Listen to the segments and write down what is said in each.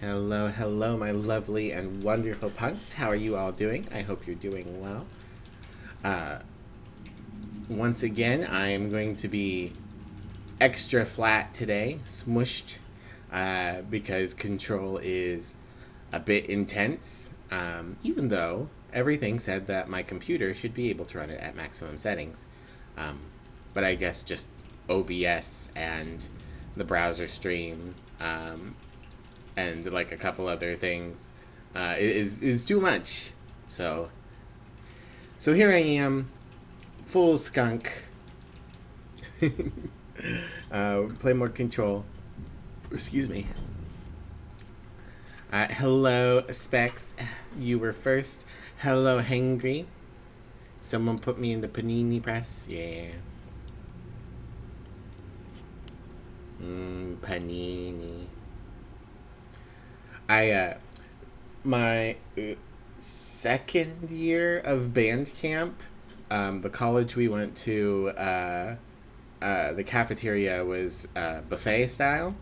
Hello, hello, my lovely and wonderful punks. How are you all doing? I hope you're doing well. Uh, Once again, I am going to be extra flat today, smushed, because control is a bit intense. Even though everything said that my computer should be able to run it at maximum settings. Um, but I guess just OBS and the browser stream and like a couple other things is too much. So here I am, full skunk. Play more control. Excuse me. Hello, Specs. You were first. Hello, Hangry. Someone put me in the panini press. Yeah. Panini. My second year of band camp, the college we went to, the cafeteria was buffet style,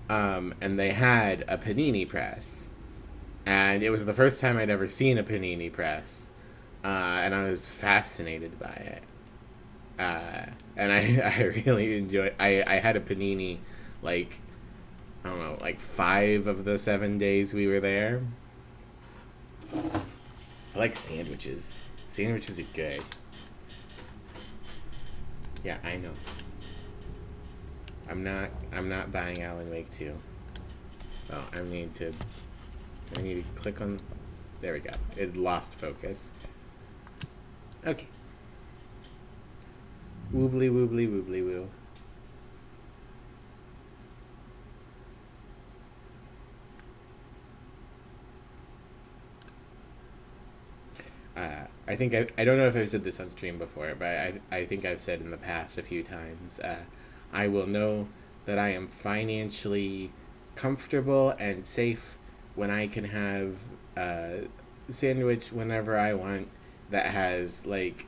and they had a panini press, and it was the first time I'd ever seen a panini press, and I was fascinated by it. And I really enjoyed. I had a panini, like I don't know, like 5 of the 7 days we were there. I like sandwiches. Sandwiches are good. Yeah, I know. I'm not buying Alan Wake 2. Oh, I need to click on. There we go. It lost focus. Okay. Woobly woobly woobly woo. I think I don't know if I've said this on stream before, but I think I've said in the past a few times. I will know that I am financially comfortable and safe when I can have a sandwich whenever I want that has like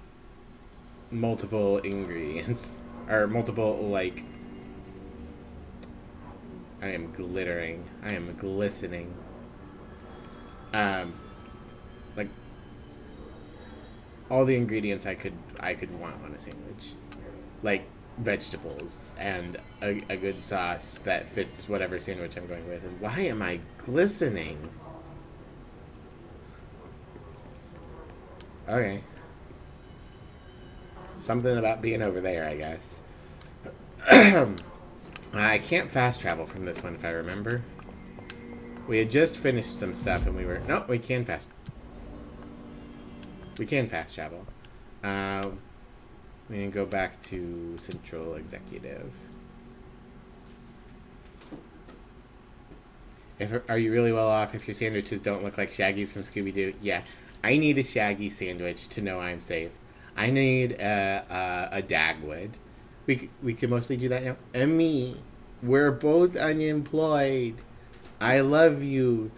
multiple ingredients or multiple like. I am glittering. I am glistening. Um, like all the ingredients I could want on a sandwich, like vegetables and a good sauce that fits whatever sandwich I'm going with. And why am I glistening? Okay, something about being over there, I guess. I can't fast travel from this one if I remember. We had just finished some stuff and we were no, we can fast. We can fast travel. We can go back to Central Executive. Are you really well off if your sandwiches don't look like Shaggy's from Scooby Doo? Yeah, I need a Shaggy sandwich to know I'm safe. I need a Dagwood. We can mostly do that now. Emmy, we're both unemployed. I love you.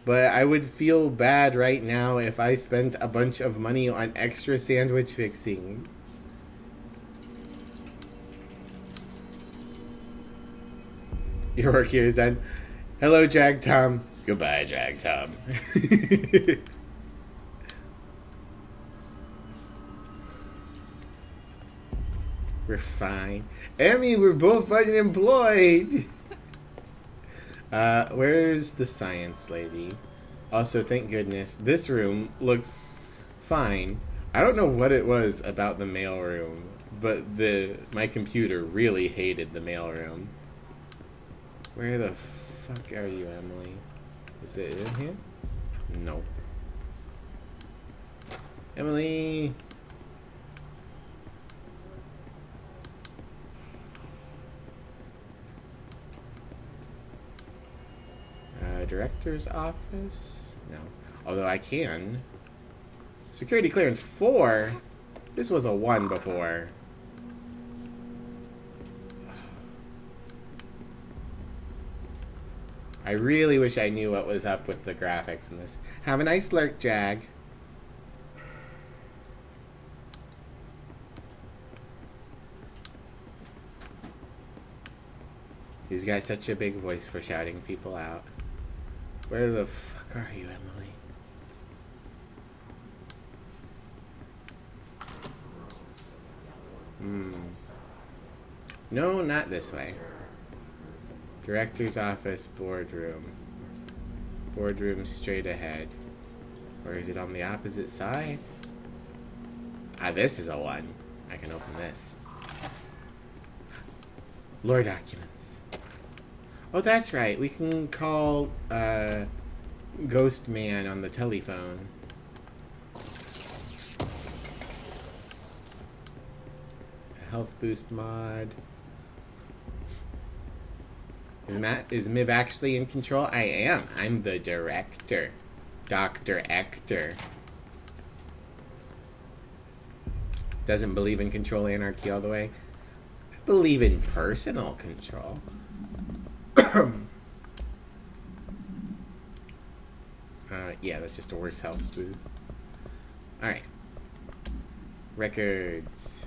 But I would feel bad right now if I spent a bunch of money on extra sandwich fixings. Your work here is done. Hello, Drag Tom. Goodbye, Drag Tom. We're fine. Emmy, we're both unemployed. Where's the science lady? Also, thank goodness, this room looks fine. I don't know what it was about the mailroom, but my computer really hated the mailroom. Where the fuck are you, Emily? Is it in here? No. Emily! Director's office? No. Although I can. Security clearance 4? This was a 1 before. I really wish I knew what was up with the graphics in this. Have a nice lurk, Jag. He's got such a big voice for shouting people out. Where the fuck are you, Emily? No, not this way. Director's office, boardroom. Boardroom straight ahead. Or is it on the opposite side? Ah, this is a 1. I can open this. Lore documents. Oh, that's right. We can call Ghost Man on the telephone. Health boost mod. Is Miv actually in control? I am. I'm the director. Dr. Ector. Doesn't believe in control anarchy all the way. I believe in personal control. Yeah, that's just a worse health boost. Alright. Records.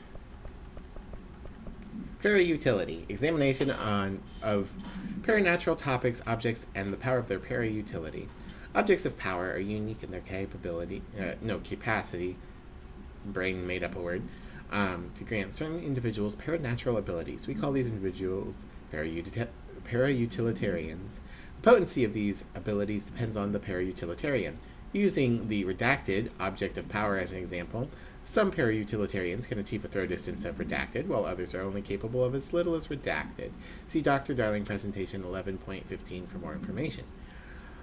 Para-utility. Examination of paranatural topics, objects, and the power of their para-utility. Objects of power are unique in their capacity, brain made up a word, to grant certain individuals paranatural abilities. We call these individuals para-utilitarians. The potency of these abilities depends on the para-utilitarian. Using the redacted object of power as an example, some para-utilitarians can achieve a throw distance of redacted, while others are only capable of as little as redacted. See Dr. Darling presentation 11.15 for more information.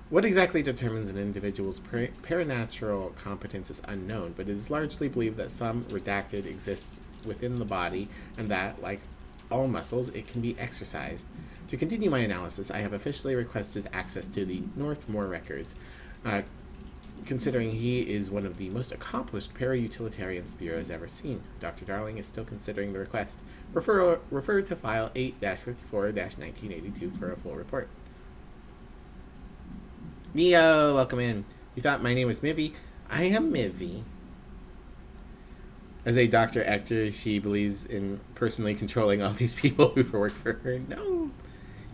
What exactly determines an individual's paranatural competence is unknown, but it is largely believed that some redacted exists within the body, and that, like all muscles, it can be exercised. To continue my analysis, I have officially requested access to the Northmore records, considering he is one of the most accomplished para-utilitarians the Bureau has ever seen. Dr. Darling is still considering the request. Refer to file 8-54-1982 for a full report. Neo, welcome in. You thought my name was Mivy? I am Mivy. As a Dr. Ector, she believes in personally controlling all these people who work for her. No.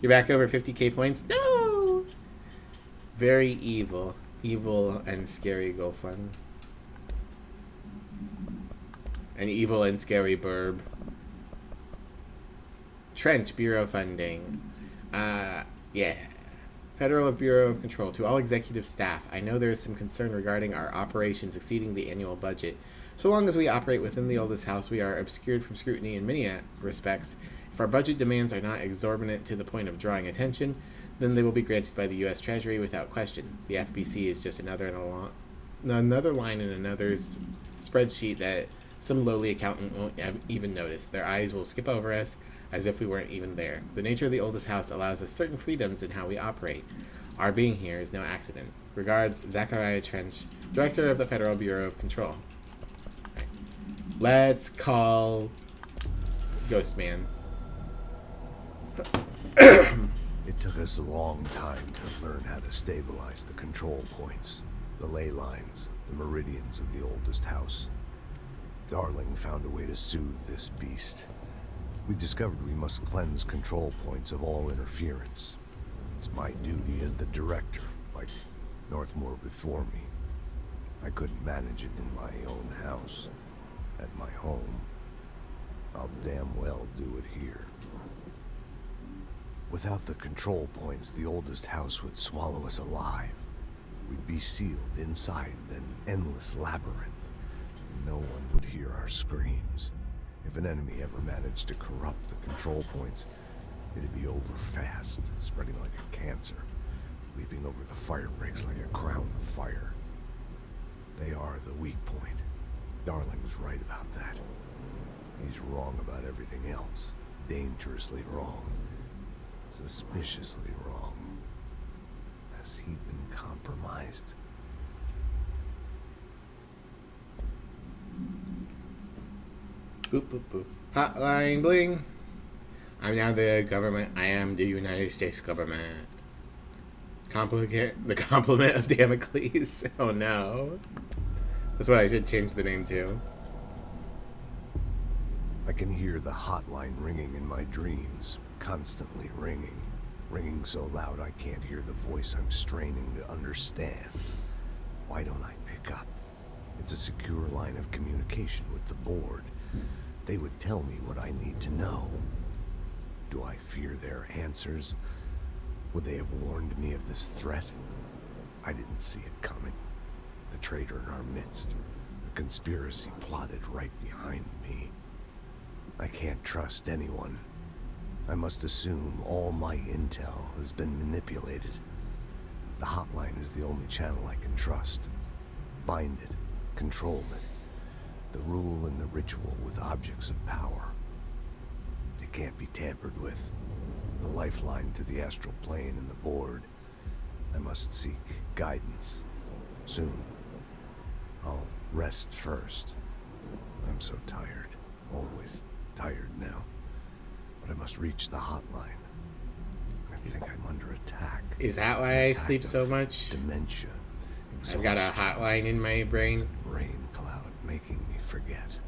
You're back over 50k points? No. Very evil. Evil and scary go fun. An evil and scary burb. Trent, Bureau funding. Yeah. Federal Bureau of Control. To all executive staff, I know there is some concern regarding our operations exceeding the annual budget. So long as we operate within the oldest house, we are obscured from scrutiny in many respects. If our budget demands are not exorbitant to the point of drawing attention, then they will be granted by the U.S. Treasury without question. The FBC is just another line in another spreadsheet that some lowly accountant won't even notice. Their eyes will skip over us as if we weren't even there. The nature of the oldest house allows us certain freedoms in how we operate. Our being here is no accident. Regards, Zachariah Trench, Director of the Federal Bureau of Control. Right. Let's call Ghost Man. It took us a long time to learn how to stabilize the control points, the ley lines, the meridians of the oldest house. Darling found a way to soothe this beast. We discovered we must cleanse control points of all interference. It's my duty as the director, like Northmore before me. I couldn't manage it in my own house, at my home. I'll damn well do it here. Without the control points, the oldest house would swallow us alive. We'd be sealed inside an endless labyrinth. No one would hear our screams. If an enemy ever managed to corrupt the control points, it'd be over fast, spreading like a cancer, leaping over the fire breaks like a crown of fire. They are the weak point. Darling's right about that. He's wrong about everything else. Dangerously wrong. Suspiciously wrong. Has he been compromised? Boop, boop, boop. Hotline bling. I'm now the government. I am the United States government. The compliment of Damocles. Oh no. That's what I should change the name to. I can hear the hotline ringing in my dreams, constantly ringing. ringing so loud I can't hear the voice I'm straining to understand. Why don't I pick up? It's a secure line of communication with the board. They would tell me what I need to know. Do I fear their answers? Would they have warned me of this threat? I didn't see it coming. The traitor in our midst. A conspiracy plotted right behind me. I can't trust anyone. I must assume all my intel has been manipulated. The hotline is the only channel I can trust. Bind it, control it. The rule and the ritual with objects of power. It can't be tampered with. The lifeline to the astral plane and the board. I must seek guidance. Soon. I'll rest first. I'm so tired. Always tired now. But I must reach the hotline. I think I'm under attack. Is that why I sleep so much? Dementia. I've got a hotline in my brain. It's a brain cloud making me forget.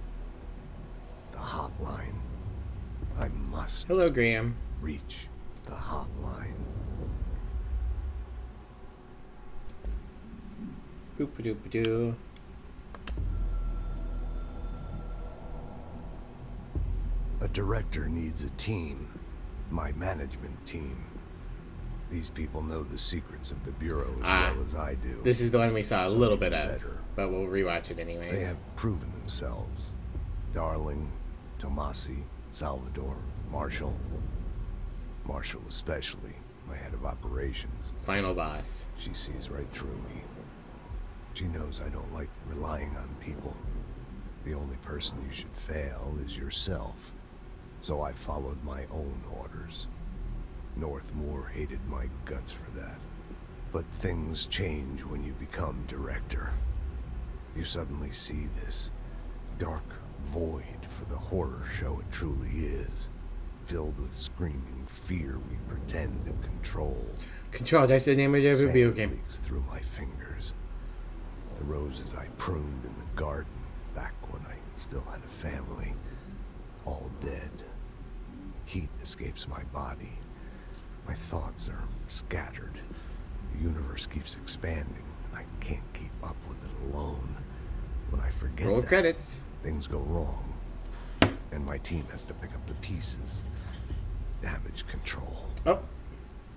The hotline. I must Hello, Graham. reach the hotline. Boop-a-doop-a-doo. A director needs a team. My management team. These people know the secrets of the Bureau as well as I do. This is the one we saw a little bit of, better. but we'll rewatch it anyways. They have proven themselves. Darling, Tomasi, Salvador, Marshall. Marshall especially, my head of operations. Final boss. She sees right through me. She knows I don't like relying on people. The only person you should fail is yourself. So I followed my own orders. Northmore hated my guts for that. But things change when you become director. You suddenly see this dark void for the horror show it truly is. Filled with screaming fear we pretend to control. Control, that's the name of the video Sand game. leaks through my fingers. The roses I pruned in the garden back when I still had a family. All dead. Heat escapes my body. My thoughts are scattered. The universe keeps expanding. I can't keep up with it alone. When I forget Roll that, credits. things go wrong. And my team has to pick up the pieces. Damage control. Oh,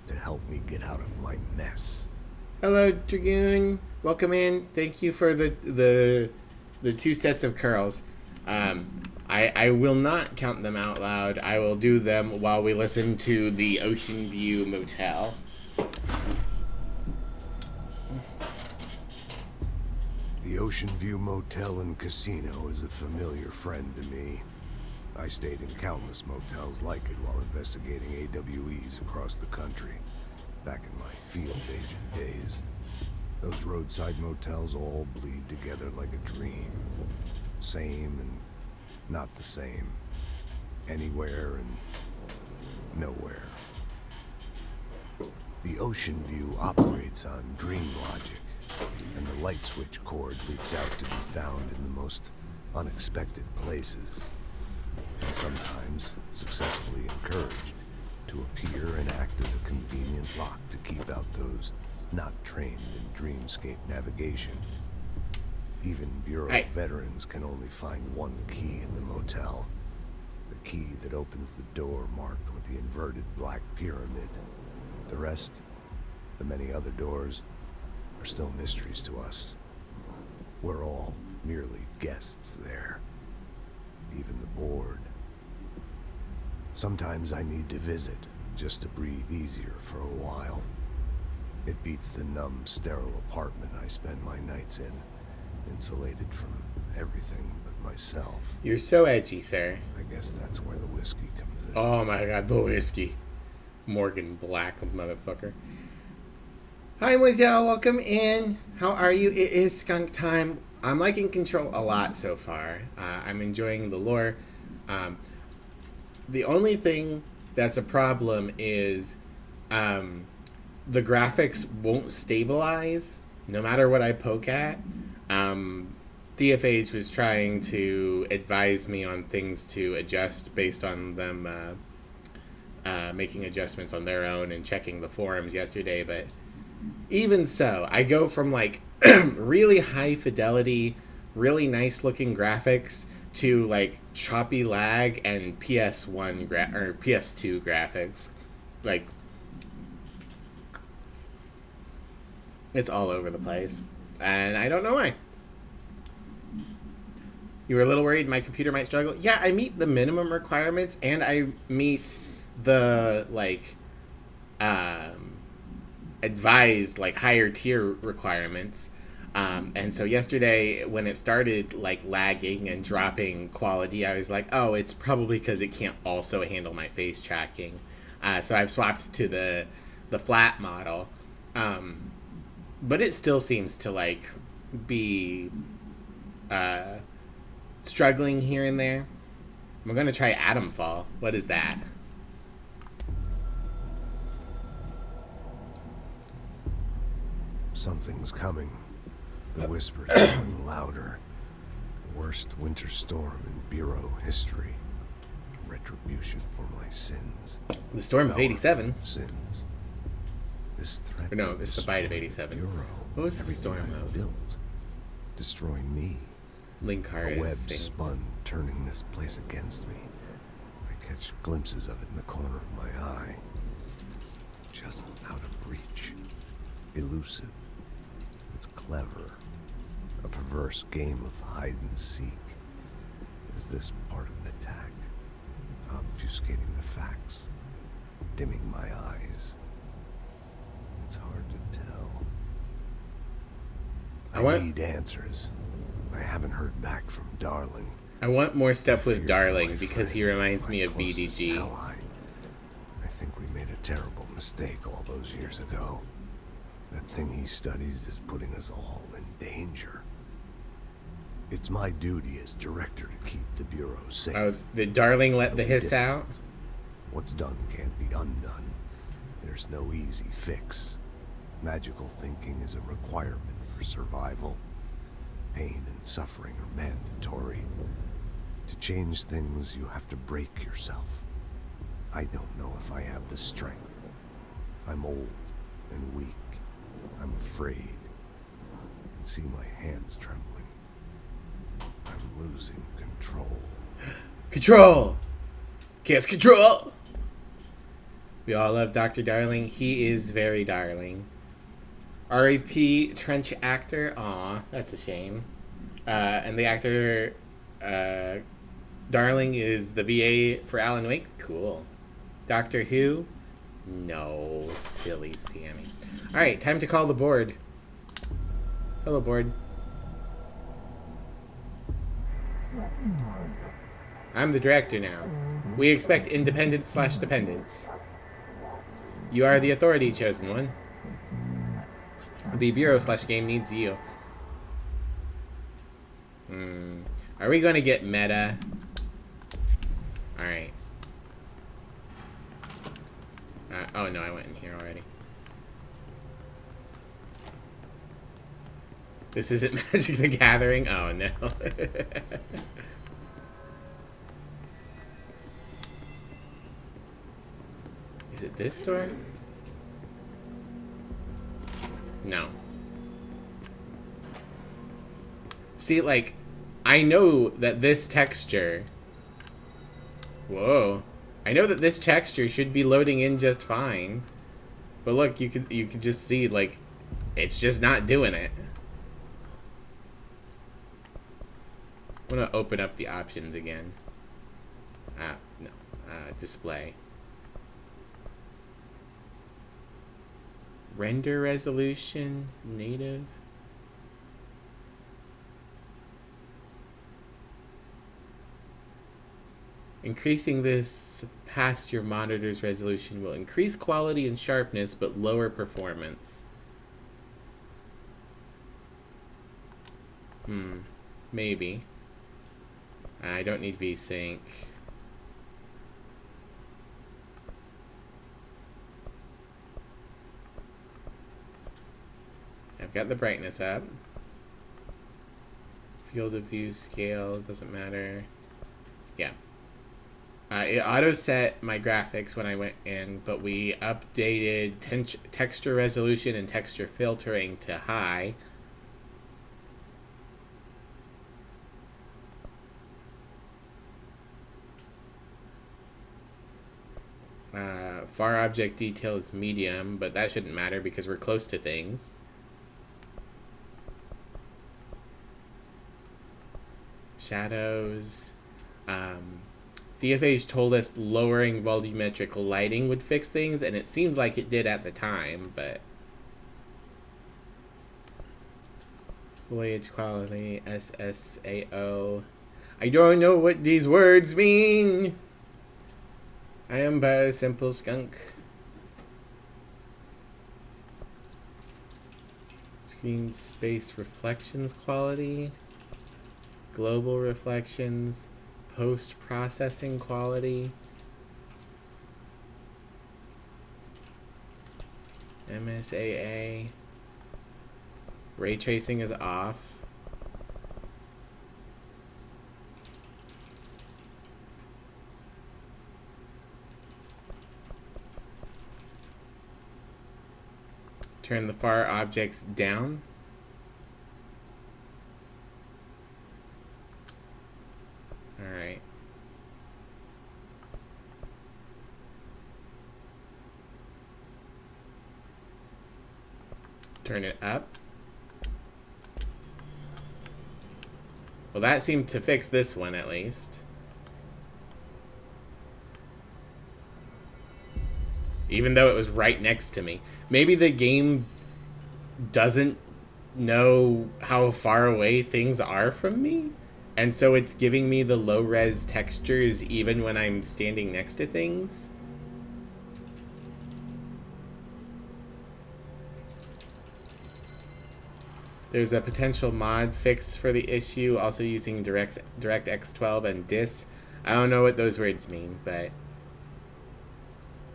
To help me get out of my mess. hello, Dragoon. Welcome in. Thank you for the 2 sets of curls. I will not count them out loud. I will do them while we listen to the Ocean View Motel. The Ocean View Motel and Casino is a familiar friend to me. I stayed in countless motels like it while investigating AWEs across the country, back in my field agent days. Those roadside motels all bleed together like a dream. Same and not the same. Anywhere and nowhere. The Ocean View operates on dream logic, and the light switch cord leaks out to be found in the most unexpected places, and sometimes successfully encouraged to appear and act as a convenient lock to keep out those not trained in dreamscape navigation. Even Bureau veterans can only find one key in the motel. The key that opens the door marked with the inverted black pyramid. The rest, the many other doors, are still mysteries to us. We're all merely guests there. Even the board. Sometimes I need to visit, just to breathe easier for a while. It beats the numb, sterile apartment I spend my nights in, insulated from everything but myself. You're so edgy, sir. I guess that's where the whiskey comes in. Oh my god, the whiskey. Morgan Black, motherfucker. Hi, Mozelle. Welcome in. How are you? It is skunk time. I'm liking Control a lot so far. I'm enjoying the lore. The only thing that's a problem is the graphics won't stabilize no matter what I poke at. TFH was trying to advise me on things to adjust based on them making adjustments on their own and checking the forums yesterday. But even so, I go from like really high fidelity, really nice looking graphics to like choppy lag and or PS2 graphics. Like, it's all over the place, and I don't know why. You were a little worried my computer might struggle. Yeah, I meet the minimum requirements, and I meet the like advised like higher tier requirements. And so yesterday when it started like lagging and dropping quality, I was like, oh, it's probably because it can't also handle my face tracking. So I've swapped to the flat model. But it still seems to like be struggling here and there. I'm going to try Atom Fall. What is that? Something's coming. The whispers are growing louder. The worst winter storm in Bureau history. Retribution for my sins. The storm of 87. Sins. This threat. Or no, it's the bite of 87. Bureau. What was the storm I of? built, destroying me. Linkar A web is spun, turning this place against me. I catch glimpses of it in the corner of my eye. It's just out of reach. Elusive. It's clever. A perverse game of hide and seek. Is this part of an attack? Obfuscating the facts. Dimming my eyes. It's hard to tell. I need answers. I haven't heard back from Darling. I want more stuff with Darling because he reminds me of BDG. Ally. I think we made a terrible mistake all those years ago. That thing he studies is putting us all in danger. It's my duty as director to keep the Bureau safe. Oh, did Darling let the hiss out? Difficult. What's done can't be undone. There's no easy fix. Magical thinking is a requirement for survival. Pain and suffering are mandatory. To change things, you have to break yourself. I don't know if I have the strength. I'm old and weak. I'm afraid. I can see my hands trembling. I'm losing control. Control! Chaos control! We all love Dr. Darling. He is very darling. R.A.P. Trench actor. Aw, that's a shame. And the actor, Darling, is the VA for Alan Wake. Cool. Doctor Who? No, silly Sammy. Alright, time to call the board. Hello, board. I'm the director now. We expect independence/dependence. You are the authority, chosen one. The Bureau/game needs you. Are we going to get meta? Alright. Oh no, I went in here already. This isn't Magic the Gathering? Oh no. Is it this door? No. See, like, I know that this texture... Whoa. I know that this texture should be loading in just fine. But look, you could just see, like, it's just not doing it. I'm gonna open up the options again. No. Display. Render resolution, native. Increasing this past your monitor's resolution will increase quality and sharpness, but lower performance. Maybe. I don't need VSync. I've got the brightness up. Field of view scale, doesn't matter. Yeah. It auto set my graphics when I went in, but we updated texture resolution and texture filtering to high. Far object detail is medium, but that shouldn't matter because we're close to things. Shadows. CFA's told us lowering volumetric lighting would fix things, and it seemed like it did at the time, but... Foliage quality, SSAO. I don't know what these words mean! I am but a simple skunk. Screen space reflections quality. Global reflections. Post-processing quality. MSAA. Ray tracing is off. Turn the far objects down. Alright. Turn it up. Well, that seemed to fix this one at least. Even though it was right next to me. Maybe the game doesn't know how far away things are from me, and so it's giving me the low-res textures even when I'm standing next to things. There's a potential mod fix for the issue, also using DirectX 12 and DIS. I don't know what those words mean, but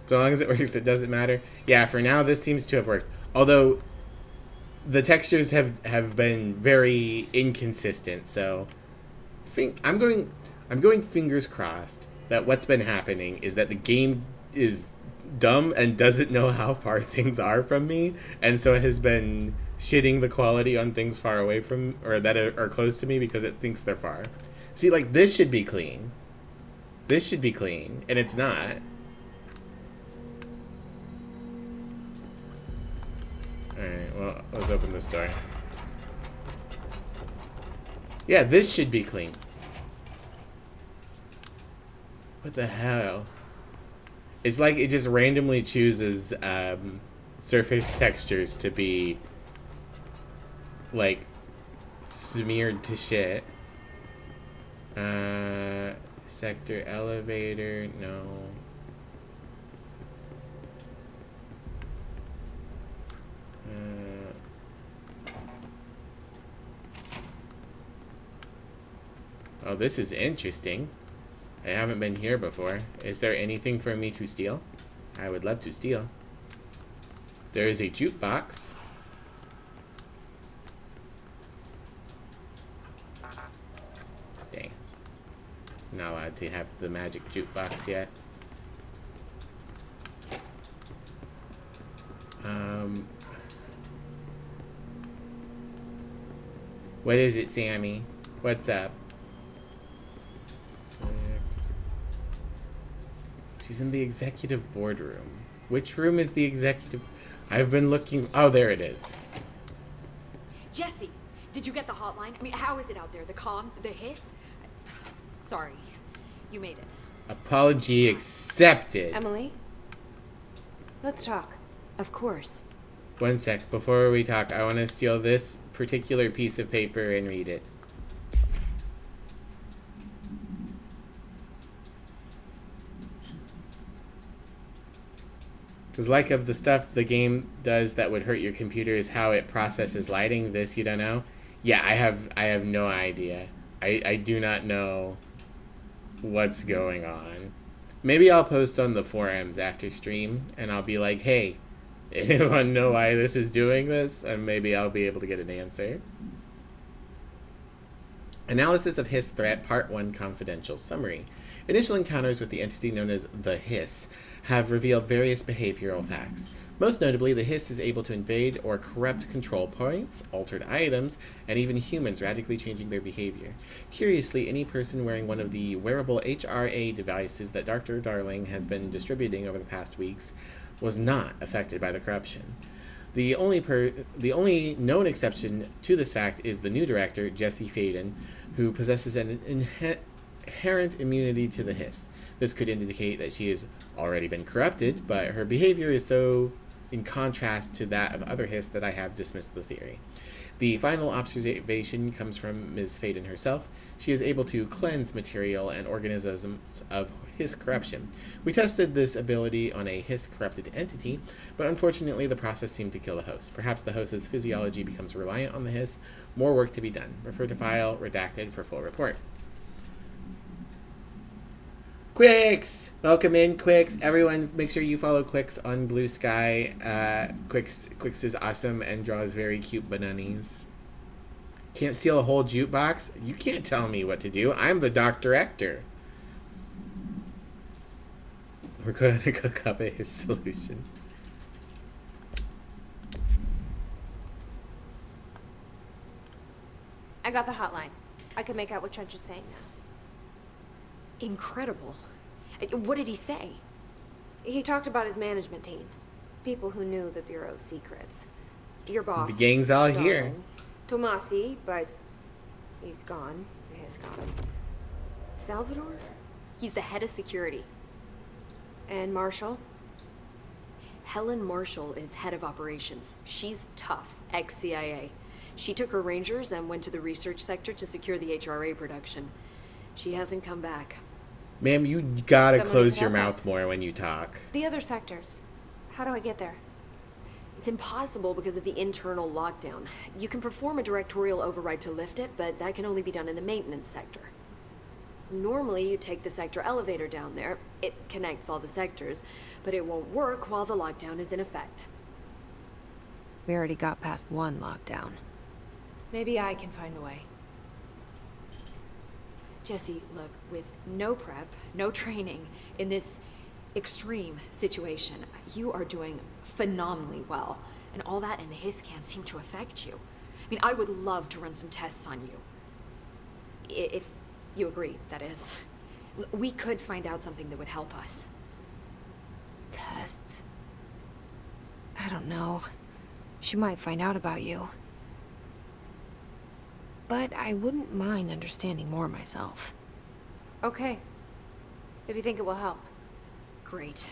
so long as it works, it doesn't matter. Yeah, for now, this seems to have worked. Although, the textures have been very inconsistent, so I'm going fingers crossed that what's been happening is that the game is dumb and doesn't know how far things are from me, and so it has been shitting the quality on things far away from, or that are close to me because it thinks they're far. See, like, this should be clean. This should be clean, and it's not. Alright, well, let's open this door. Yeah, this should be clean. What the hell? It's like it just randomly chooses surface textures to be, like, smeared to shit. Sector elevator, no. Oh, this is interesting. I haven't been here before. Is there anything for me to steal? I would love to steal. There is a jukebox. Dang. Not allowed to have the magic jukebox yet. What is it, Sammy? What's up? She's in the executive boardroom. Which room is the executive? I've been looking. Oh, there it is. Jesse, did you get the hotline? I mean, how is it out there? The comms, the hiss? Sorry, you made it. Apology accepted. Emily? Let's talk. Of course. One sec. Before we talk, I want to steal this particular piece of paper and read it. Because like of the stuff the game does that would hurt your computer is how it processes lighting. This you don't know? Yeah, I have no idea. I do not know what's going on. Maybe I'll post on the forums after stream and I'll be like, hey, anyone know why this is doing this? And maybe I'll be able to get an answer. Analysis of Hiss Threat, Part 1 Confidential Summary. Initial encounters with the entity known as the Hiss have revealed various behavioral facts. Most notably, the Hiss is able to invade or corrupt control points, altered items, and even humans, radically changing their behavior. Curiously, any person wearing one of the wearable HRA devices that Dr. Darling has been distributing over the past weeks was not affected by the corruption. The only known exception to this fact is the new director, Jesse Faden, who possesses an inherent immunity to the Hiss. This could indicate that she has already been corrupted, but her behavior is so in contrast to that of other Hiss that I have dismissed the theory. The final observation comes from Ms. Faden herself. She is able to cleanse material and organisms of Hiss corruption. We tested this ability on a Hiss corrupted entity, but unfortunately the process seemed to kill the host. Perhaps the host's physiology becomes reliant on the Hiss. More work to be done. Refer to file redacted for full report. Quicks! Welcome in, Quicks. Everyone, make sure you follow Quicks on Blue Sky. Quicks is awesome and draws very cute bananas. Can't steal a whole jukebox? You can't tell me what to do. I'm the doc director. We're going to cook up a solution. I got the hotline. I can make out what Trench is saying now. Incredible. What did he say? He talked about his management team. People who knew the Bureau's secrets. Your boss. The gang's all here. Darling. Tomasi, but he's gone. He's gone. Salvador? He's the head of security. And Marshall? Helen Marshall is head of operations. She's tough, ex-CIA. She took her Rangers and went to the research sector to secure the HRA production. She hasn't come back. Ma'am, you gotta Someone close can your help mouth us. more when you talk. The other sectors. How do I get there? It's impossible because of the internal lockdown. You can perform a directorial override to lift it, but that can only be done in the maintenance sector. Normally, you take the sector elevator down there. It connects all the sectors, but it won't work while the lockdown is in effect. We already got past one lockdown. Maybe I can find a way. Jesse, look, with no prep, no training, in this extreme situation, you are doing phenomenally well. And all that and the Hiss can't seem to affect you. I mean, I would love to run some tests on you. If you agree, that is. We could find out something that would help us. Tests? I don't know. She might find out about you. But I wouldn't mind understanding more myself. Okay. If you think it will help. Great.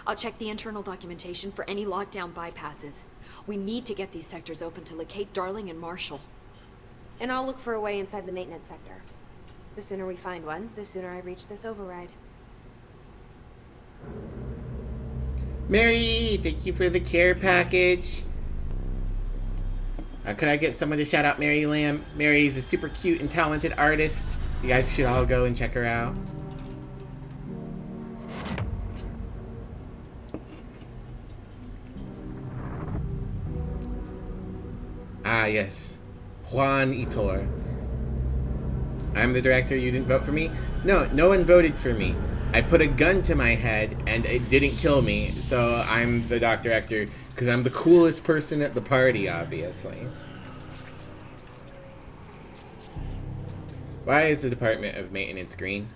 I'll check the internal documentation for any lockdown bypasses. We need to get these sectors open to locate Darling and Marshall. And I'll look for a way inside the maintenance sector. The sooner we find one, the sooner I reach this override. Mary, thank you for the care package. Could I get someone to shout out Mary Lamb? Mary is a super cute and talented artist. You guys should all go and check her out. Ah, yes. Juan Itor. I'm the director. You didn't vote for me? No, no one voted for me. I put a gun to my head and it didn't kill me, so I'm the doc director because I'm the coolest person at the party, obviously. Why is the Department of Maintenance green?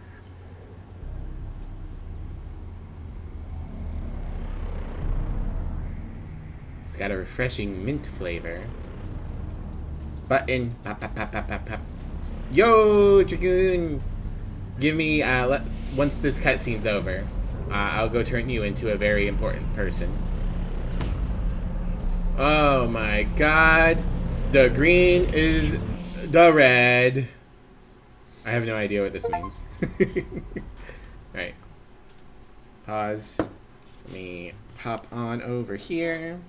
It's got a refreshing mint flavor. Button. Pop, pop, pop, pop, pop, pop. Yo, Dragoon! Give me, once this cutscene's over, I'll go turn you into a very important person. Oh my god. The green is the red. I have no idea what this means. Alright. Pause. Let me pop on over here.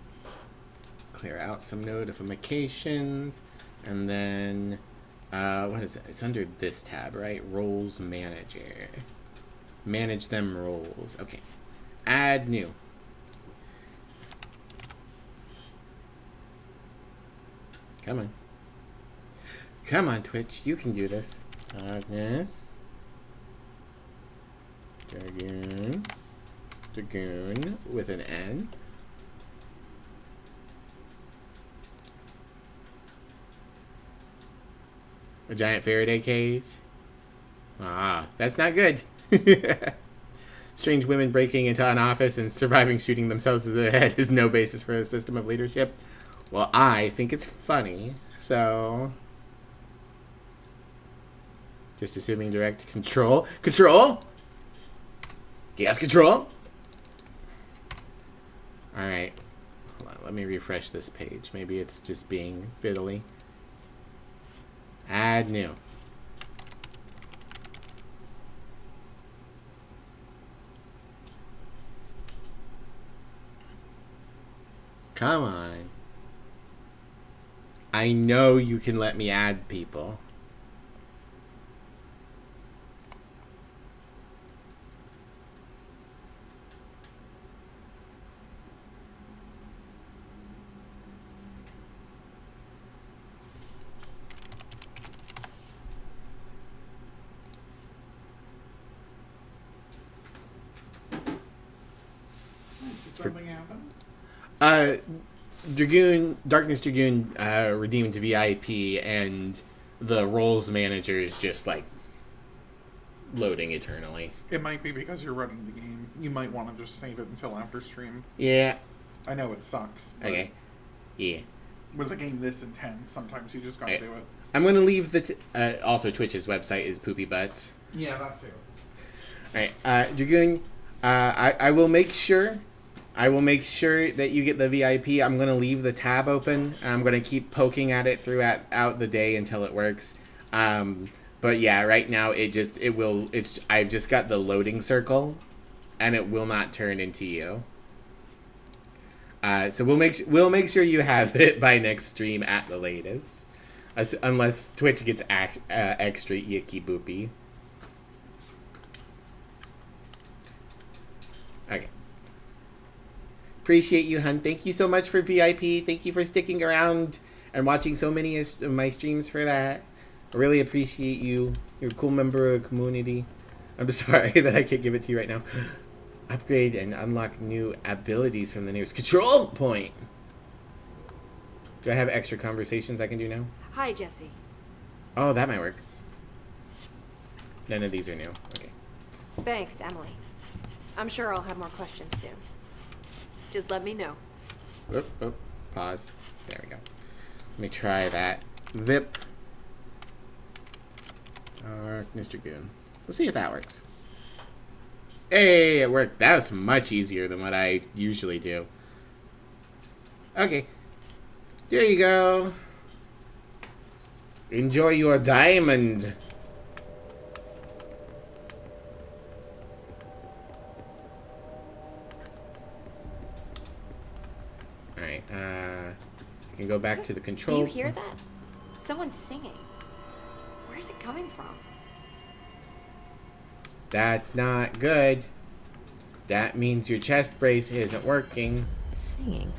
Clear out some notifications. And then, what is it? It's under this tab, right? Roles Manager. Manage them roles. Okay. Add new. Come on. Come on, Twitch. You can do this. Agnes. Dragoon. Dragoon with an N. A giant Faraday cage. Ah, that's not good. Strange women breaking into an office and surviving shooting themselves in the head is no basis for a system of leadership. Well, I think it's funny, so... Just assuming direct control. Control? Chaos control? Alright. Hold on, let me refresh this page. Maybe it's just being fiddly. Add new. Come on. I know you can let me add people. Something happen? Darkness Dragoon redeemed VIP, and the roles manager is just like loading eternally. It might be because you're running the game. You might want to just save it until after stream. Yeah. I know it sucks. Okay. Yeah. With a game this intense, sometimes you just gotta do it. I'm gonna leave the also Twitch's website is Poopy Butts. Yeah, that too. Alright, Dragoon, I will make sure that you get the VIP. I'm gonna leave the tab open. I'm gonna keep poking at it throughout the day until it works. But yeah, right now I've just got the loading circle, and it will not turn into you. So we'll make sure you have it by next stream at the latest, unless Twitch gets extra yicky boopy. Okay. Appreciate you, hun. Thank you so much for VIP. Thank you for sticking around and watching so many of my streams for that. I really appreciate you. You're a cool member of the community. I'm sorry that I can't give it to you right now. Upgrade and unlock new abilities from the nearest control point. Do I have extra conversations I can do now? Hi, Jesse. Oh, that might work. None of these are new. Okay. Thanks, Emily. I'm sure I'll have more questions soon. Just let me know. Oh, pause. There we go. Let me try that. VIP. Mr. Goon. Let's see if that works. Hey, it worked. That was much easier than what I usually do. Okay. There you go. Enjoy your diamond. Alright, you can go back to the control. Do you hear that? Someone's singing. Where's it coming from? That's not good. That means your chest brace isn't working. Singing.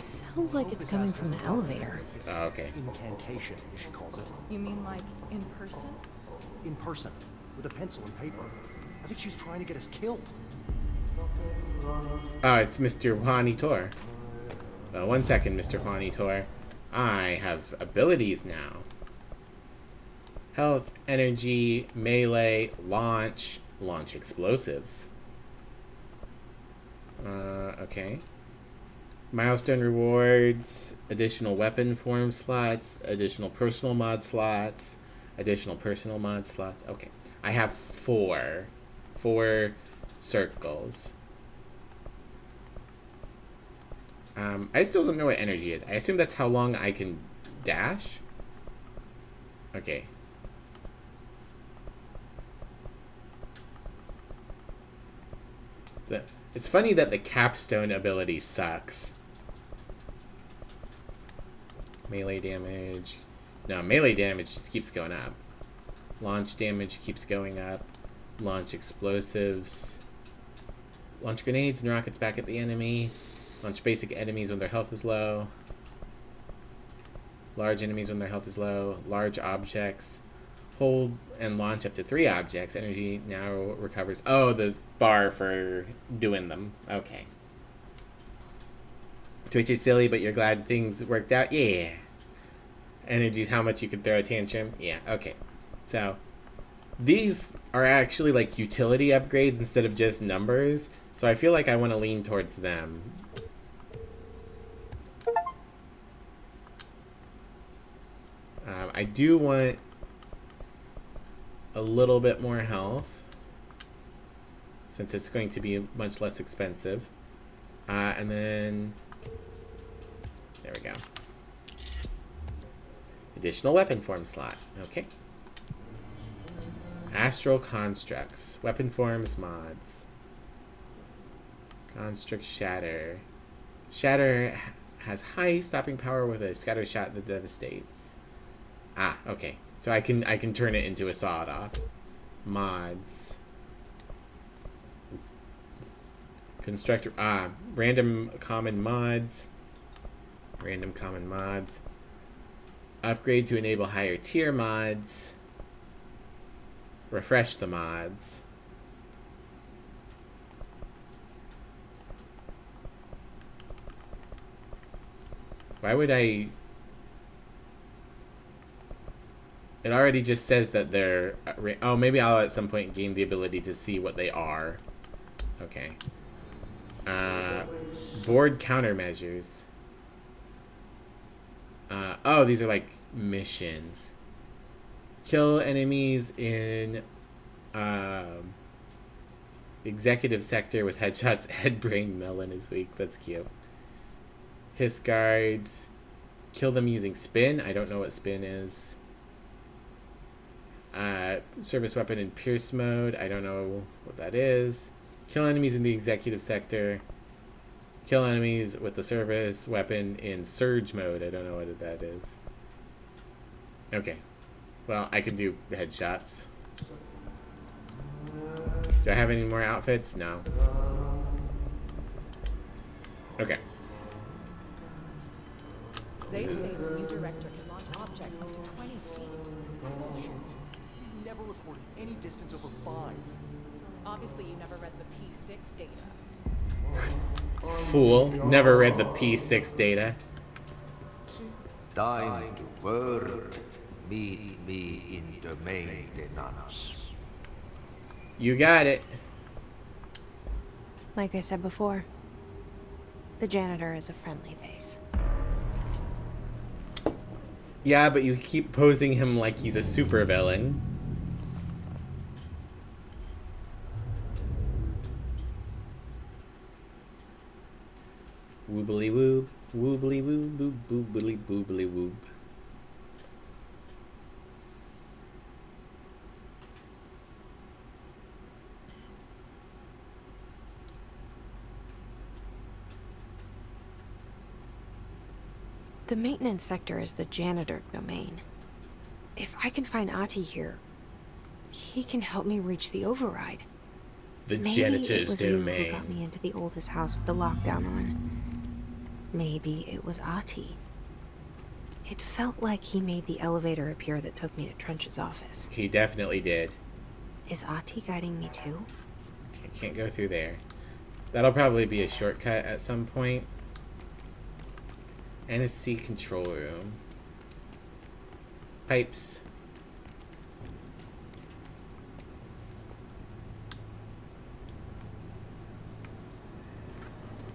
Sounds like it's coming from the elevator. Oh, okay. Incantation, she calls it. You mean like in person? In person, with a pencil and paper. I think she's trying to get us killed. Oh, it's Mr. Juanitor. Well, 1 second, Mr. Juanitor. I have abilities now. Health, energy, melee, launch explosives. Okay. Milestone rewards, additional weapon form slots, additional personal mod slots, Okay. I have four circles. I still don't know what energy is. I assume that's how long I can dash. Okay. It's funny that the capstone ability sucks. Melee damage. No, melee damage just keeps going up. Launch damage keeps going up. Launch explosives. Launch grenades and rockets back at the enemy. Launch basic enemies when their health is low. Large enemies when their health is low. Large objects. Hold and launch up to 3 objects. Energy now recovers. Oh, the bar for doing them. Okay. Twitch is silly, but you're glad things worked out? Yeah. Energy's how much you could throw a tantrum? Yeah, okay. So, these are actually like utility upgrades instead of just numbers. So I feel like I want to lean towards them. I do want a little bit more health, since it's going to be much less expensive. And then, there we go. Additional weapon form slot. Okay. Astral constructs. Weapon forms mods. Construct shatter. Shatter has high stopping power with a scatter shot that devastates. Ah, okay. So I can turn it into a sawed off. Mods. Constructor. Random common mods. Random common mods. Upgrade to enable higher tier mods. Refresh the mods. Why would I... It already just says that they're... Oh, maybe I'll at some point gain the ability to see what they are. Okay. Board countermeasures. Oh, these are like missions. Kill enemies in executive sector with headshots. Head, brain, melon is weak. That's cute. Hiss guards. Kill them using spin. I don't know what spin is. Service weapon in pierce mode. I don't know what that is. Kill enemies in the executive sector. Kill enemies with the service weapon in surge mode. I don't know what that is. Okay. Well, I can do headshots. Do I have any more outfits? No. Okay. They say the new director can launch objects up to 20 feet. Bullshit. You never recorded any distance over 5. Obviously, you never read the P6 data. Fool. Never read the P6 data. Time to work. Meet me in Domain de Nanos. You got it. Like I said before, the janitor is a friendly face. Yeah, but you keep posing him like he's a supervillain. Woobly woob, woobly woob, boob, boobly boobly woob. The maintenance sector is the janitor domain. If I can find Ahti here, he can help me reach the override. The Maybe janitor's it was you who domain. got me into the oldest house with the lockdown on. Maybe it was Ahti. It felt like he made the elevator appear that took me to Trench's office. He definitely did. Is Ahti guiding me too? Can't go through there. That'll probably be a shortcut at some point. NSC control room. Pipes.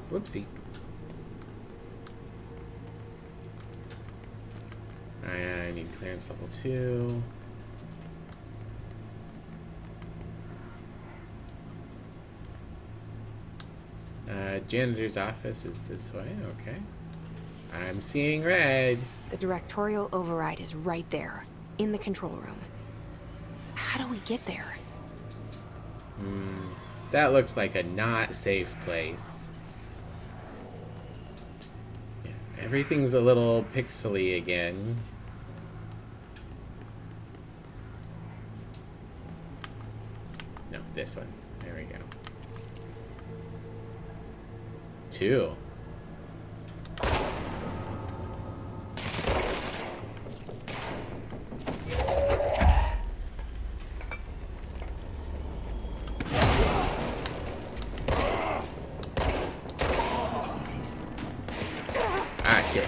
Whoopsie. I need clearance level 2. Janitor's office is this way. Okay. I'm seeing red. The directorial override is right there, in the control room. How do we get there? That looks like a not safe place. Yeah, everything's a little pixely again. No, this one. There we go. 2. shit.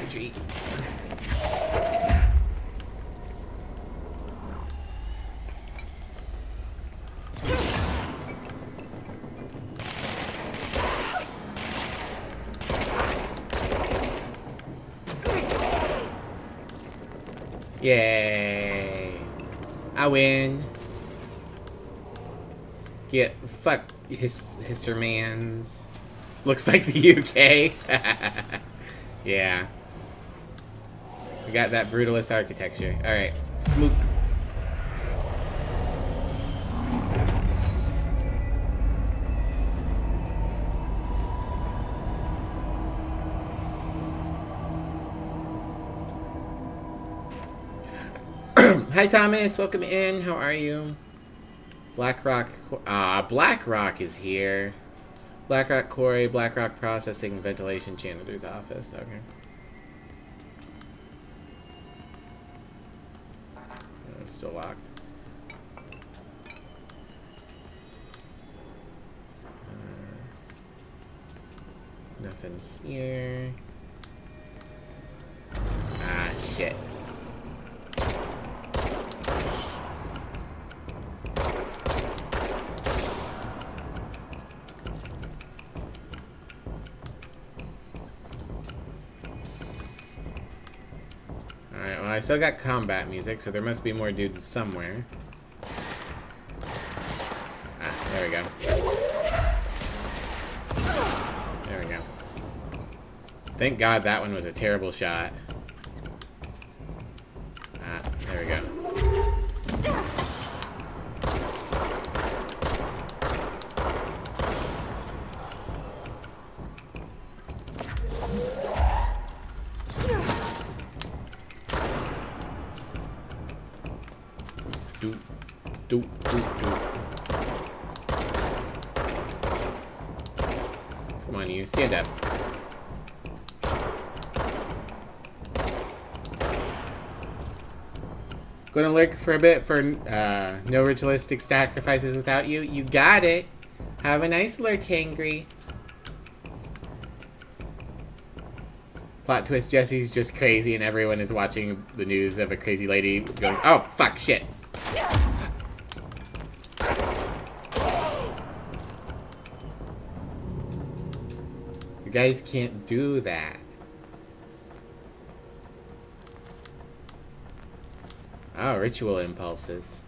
Retreat. Yay. I win. Get fuck Hissermans. Looks like the UK. Yeah. We got that brutalist architecture. Alright. Smook. Hi Thomas, welcome in. How are you? Blackrock. Blackrock is here. Blackrock Quarry, Blackrock Processing, Ventilation Janitor's Office. Okay. Oh, it's still locked. Nothing here. Ah, shit. Alright, well I still got combat music, so there must be more dudes somewhere. Ah, there we go. There we go. Thank God that one was a terrible shot. Ah, there we go. Doop, doop, doop, doop. Come on, you stand up. Gonna lurk for a bit for no ritualistic sacrifices without you. You got it. Have a nice lurk, Hangry. Plot twist, Jesse's just crazy and everyone is watching the news of a crazy lady going, oh, fuck, shit. You guys can't do that. Oh, ritual impulses.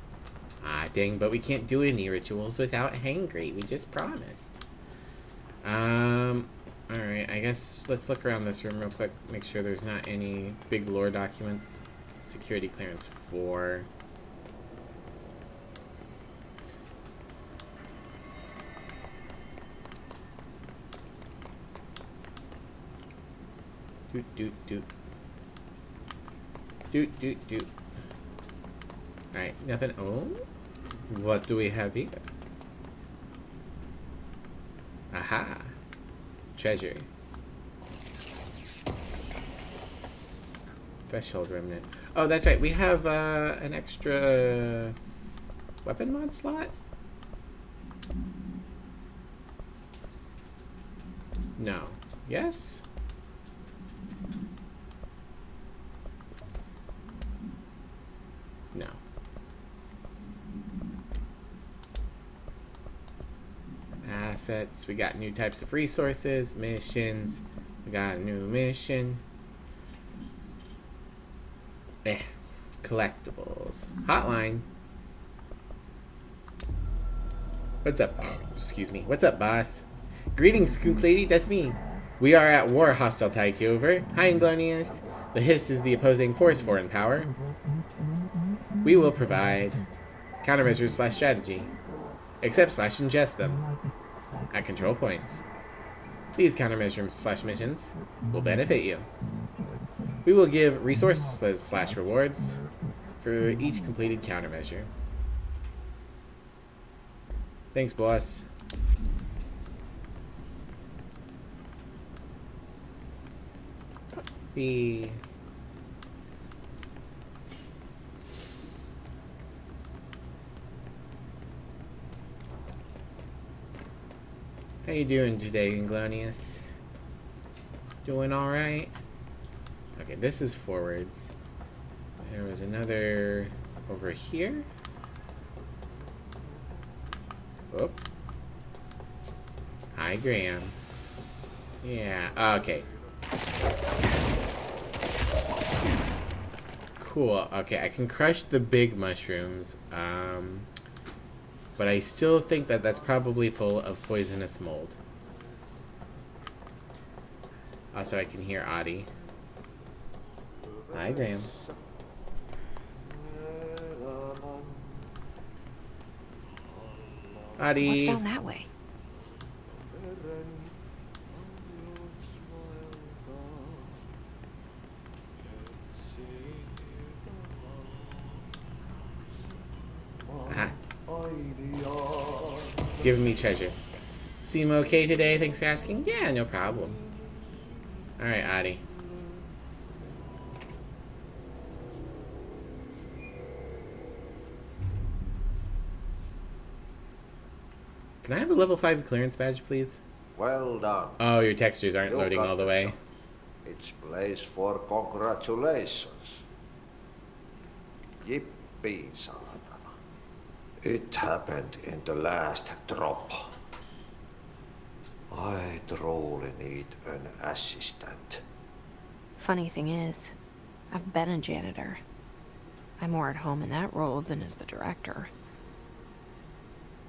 Ah, dang, but we can't do any rituals without Hangry. We just promised. Alright, I guess let's look around this room real quick. Make sure there's not any big lore documents. Security clearance 4. Doot, doot, doot. Doot, doot, doot. Alright, nothing. Oh, what do we have here? Aha. Treasure. Threshold remnant. Oh, that's right. We have an extra weapon mod slot? No. Yes? No. Assets. We got new types of resources. Missions. We got a new mission. Collectibles. Hotline. What's up? Oh, excuse me. What's up, boss? Greetings, Skook Lady. That's me. We are at war, hostile takeover. Hi, Inglonius. The Hiss is the opposing force foreign power. We will provide countermeasures / strategy. Accept / ingest them at control points. These countermeasures / missions will benefit you. We will give resources / rewards for each completed countermeasure. Thanks, boss. you doing today, Inglonius? Doing alright? Okay, this is forwards. There was another over here. Oh. Hi, Graham. Yeah, okay. Cool. Okay, I can crush the big mushrooms. But I still think that that's probably full of poisonous mold. Also, I can hear Audie. Hi, Graham. Audie. What's down that way? Giving me treasure. Seem okay today? Thanks for asking. Yeah, no problem. Alright, Audie. Can I have a level 5 clearance badge, please? Well done. Oh, your textures aren't You loading got all the the way. job. It's place for congratulations. Yippee, saatana. It happened in the last drop. I truly need an assistant. Funny thing is, I've been a janitor. I'm more at home in that role than as the director.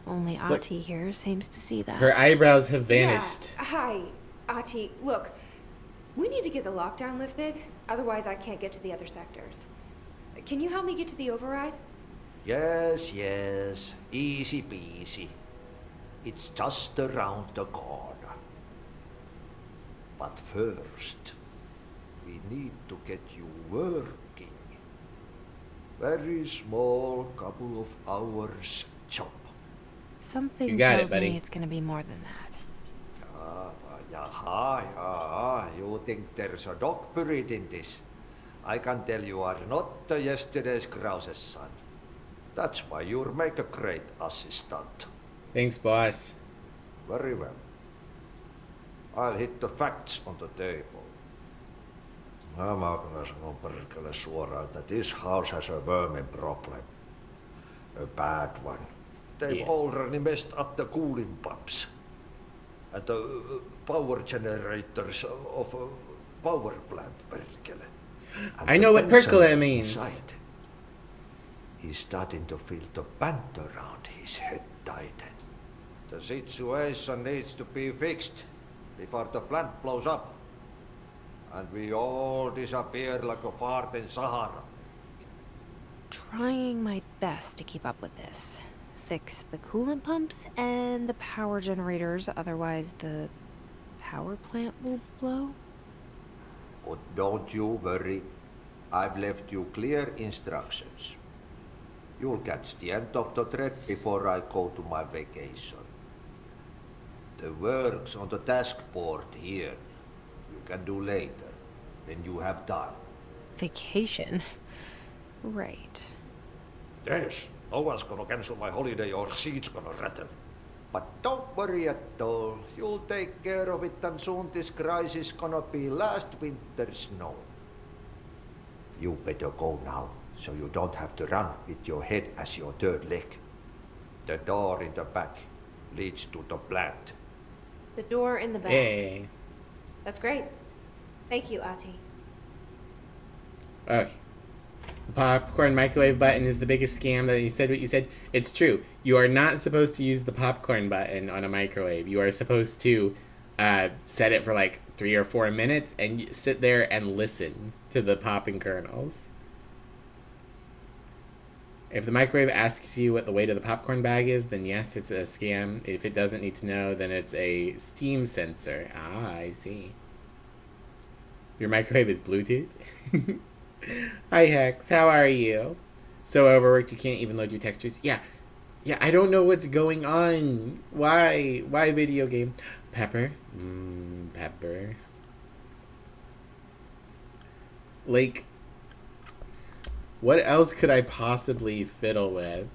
Only Look. Ati here seems to see that. Her eyebrows have vanished. Yeah. Hi, Ati. Look, we need to get the lockdown lifted. Otherwise, I can't get to the other sectors. Can you help me get to the override? Yes, yes. Easy peasy. It's just around the corner. But first, we need to get you working. Very small, couple of hours job. Something You got it, tells buddy. me it's gonna be more than that. Yaha. You think there's a dog buried in this? I can tell you are not yesterday's Krause's son. That's why you'll make a great assistant. Thanks, boss. Very well. I'll hit the facts on the table. Mä kyllä sanon perkele suoraan, that this house has a vermin problem. A bad one. They've Yes. already messed up the cooling pumps. And the power generators of a power plant, perkele. And I the know what pensioner perkele means. inside is starting to feel the band around his head tighten. The situation needs to be fixed before the plant blows up. And we all disappear like a fart in Sahara. Trying my best to keep up with this. Fix the coolant pumps and the power generators, otherwise the power plant will blow. But don't you worry. I've left you clear instructions. You'll catch the end of the thread before I go to my vacation. The work's on the task board here. You can do later, when you have time. Vacation? Right. Yes, no one's gonna cancel my holiday or seat's gonna rattle. But don't worry at all. You'll take care of it and soon this crisis gonna be last winter's snow. You better go now, so you don't have to run with your head as your third leg. The door in the back leads to the plant. The door in the back. Hey. That's great. Thank you, Ati. Okay. The popcorn microwave button is the biggest scam that you said what you said. It's true. You are not supposed to use the popcorn button on a microwave. You are supposed to set it for like 3 or 4 minutes and sit there and listen to the popping kernels. If the microwave asks you what the weight of the popcorn bag is, then yes, it's a scam. If it doesn't need to know, then it's a steam sensor. Ah, I see. Your microwave is Bluetooth? Hi, Hex. How are you? So overworked you can't even load your textures? Yeah, I don't know what's going on. Why? Why video game? Pepper? Pepper. Like, what else could I possibly fiddle with?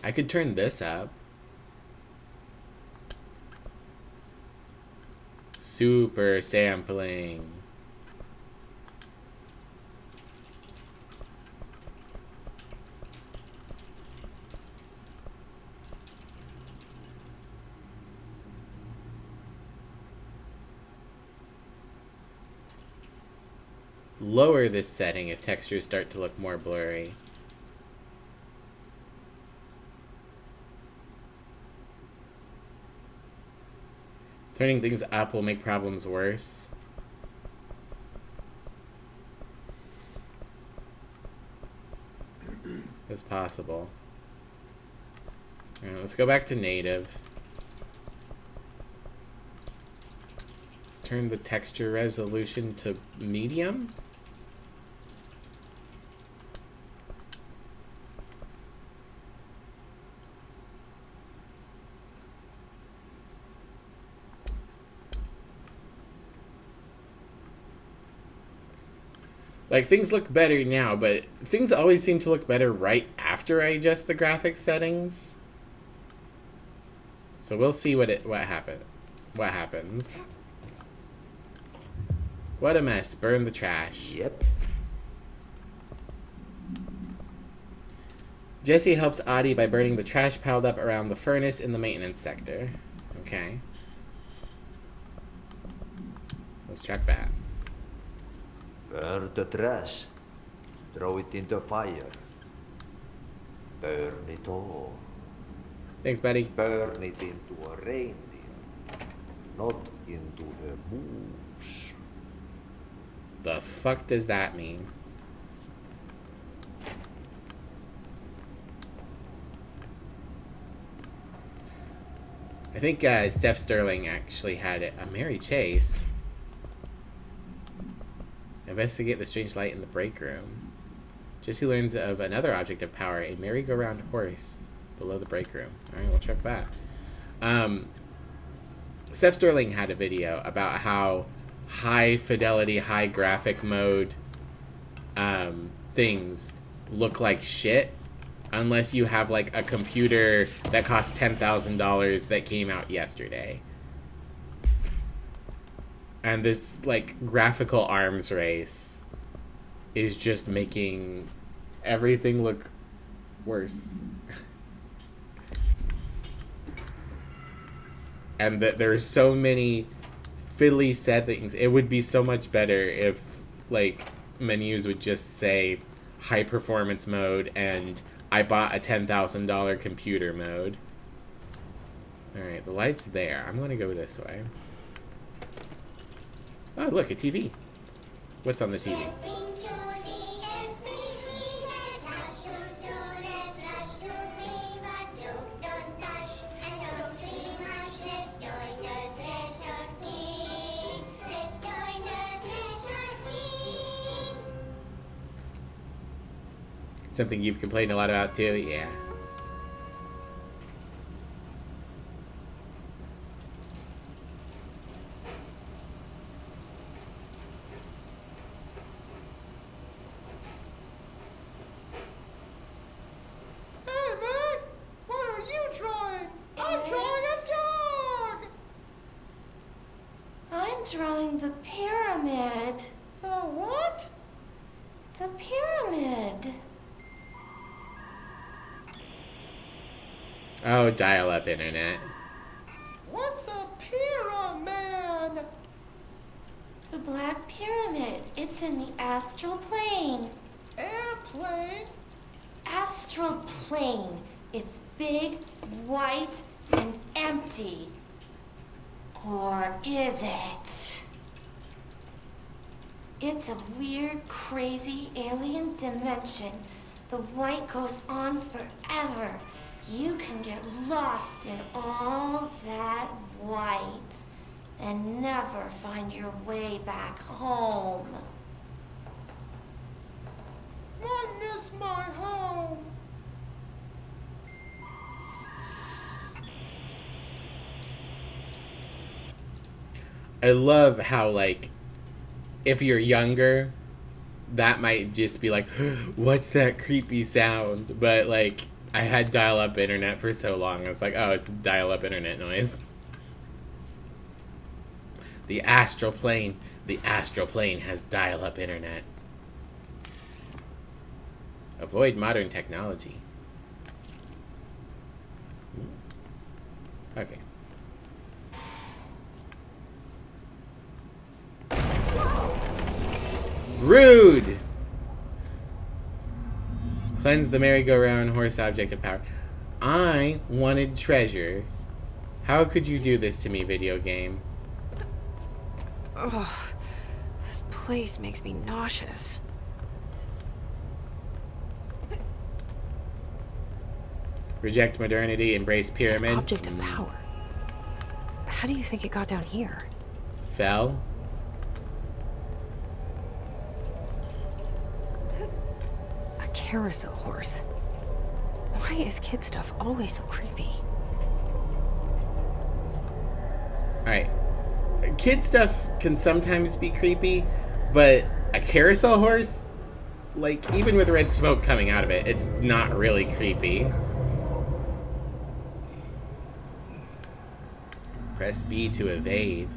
I could turn this up. Super sampling. Lower this setting if textures start to look more blurry. Turning things up will make problems worse. It's possible. Alright, let's go back to native. Let's turn the texture resolution to medium. Like, things look better now, but things always seem to look better right after I adjust the graphics settings. So we'll see what happens. What a mess. Burn the trash. Yep. Jesse helps Adi by burning the trash piled up around the furnace in the maintenance sector. Okay. Let's check that. Burn the trash. Throw it in the fire. Burn it all. Thanks, buddy. Burn it into a reindeer, not into a moose. The fuck does that mean? I think Steph Sterling actually had a merry chase. Investigate the strange light in the break room. Jesse learns of another object of power, a merry-go-round horse, below the break room. Alright, we'll check that. Steph Sterling had a video about how high fidelity, high graphic mode things look like shit unless you have like a computer that costs $10,000 that came out yesterday. And this like graphical arms race is just making everything look worse. And that there's so many fiddly settings. It would be so much better if like menus would just say high performance mode and I bought a $10,000 computer mode. Alright, the light's there. I'm gonna go this way. Oh, look, a TV. What's on the TV? Something you've complained a lot about too? Yeah. Hey, Meg! What are you drawing? I'm drawing a dog! I'm drawing the pyramid. The what? The pyramid. Oh, dial-up internet. What's a pyramid? The Black Pyramid. It's in the astral plane. Airplane? Astral plane. It's big, white, and empty. Or is it? It's a weird, crazy alien dimension. The white goes on forever. You can get lost in all that white and never find your way back home. I miss my home. I love how, like, if you're younger, that might just be like, what's that creepy sound? But, like, I had dial-up internet for so long. I was like, oh, it's dial-up internet noise. The astral plane. The astral plane has dial-up internet. Avoid modern technology. Okay. Rude! Cleanse the merry-go-round horse object of power. I wanted treasure. How could you do this to me, video game? Ugh. This place makes me nauseous. Reject modernity, embrace pyramid. Object of power. How do you think it got down here? Fell. A carousel horse. Why is kid stuff always so creepy? Alright. Kid stuff can sometimes be creepy, but a carousel horse, like, even with red smoke coming out of it, it's not really creepy. Press B to evade.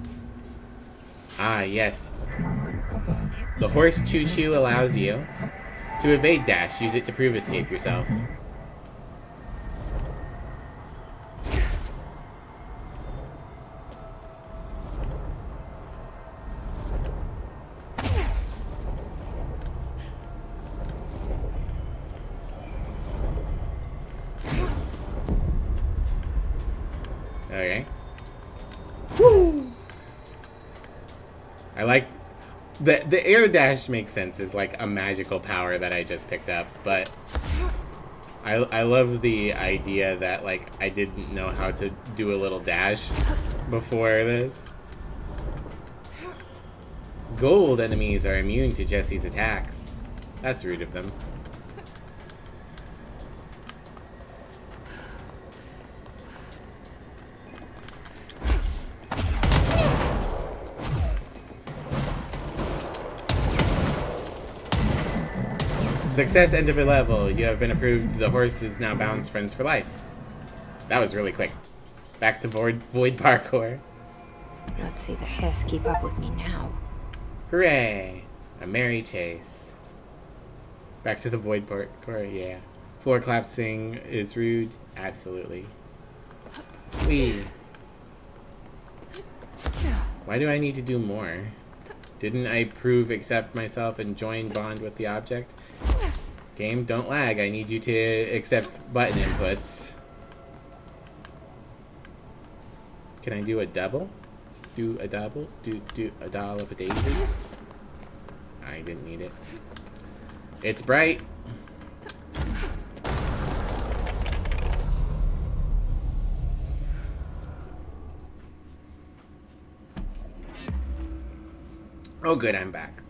Ah, yes. The horse choo-choo allows you to evade dash. Use it to prove escape yourself. Okay. Woo! I like the air dash makes sense as like a magical power that I just picked up, but I love the idea that like I didn't know how to do a little dash before this. Gold enemies are immune to Jesse's attacks. That's rude of them. Success, end of a level. You have been approved. The horse is now Bound's friends for life. That was really quick. Back to void parkour. Let's see the hiss keep up with me now. Hooray! A merry chase. Back to the void parkour, yeah. Floor collapsing is rude. Absolutely. Wee. Why do I need to do more? Didn't I prove accept myself and join bond with the object? Game, don't lag. I need you to accept button inputs. Can I do a double? Do a double? Do a dollop a daisy? I didn't need it. It's bright. Oh good, I'm back.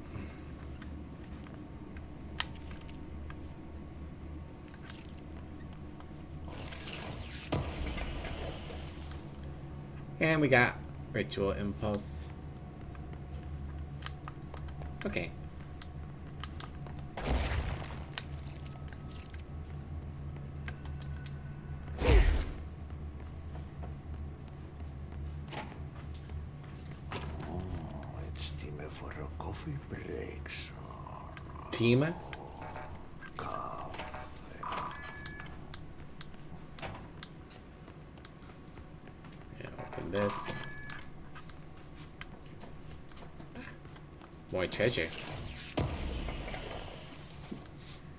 And we got Ritual Impulse. Okay. It's time for a coffee break, son. Team? This. More treasure.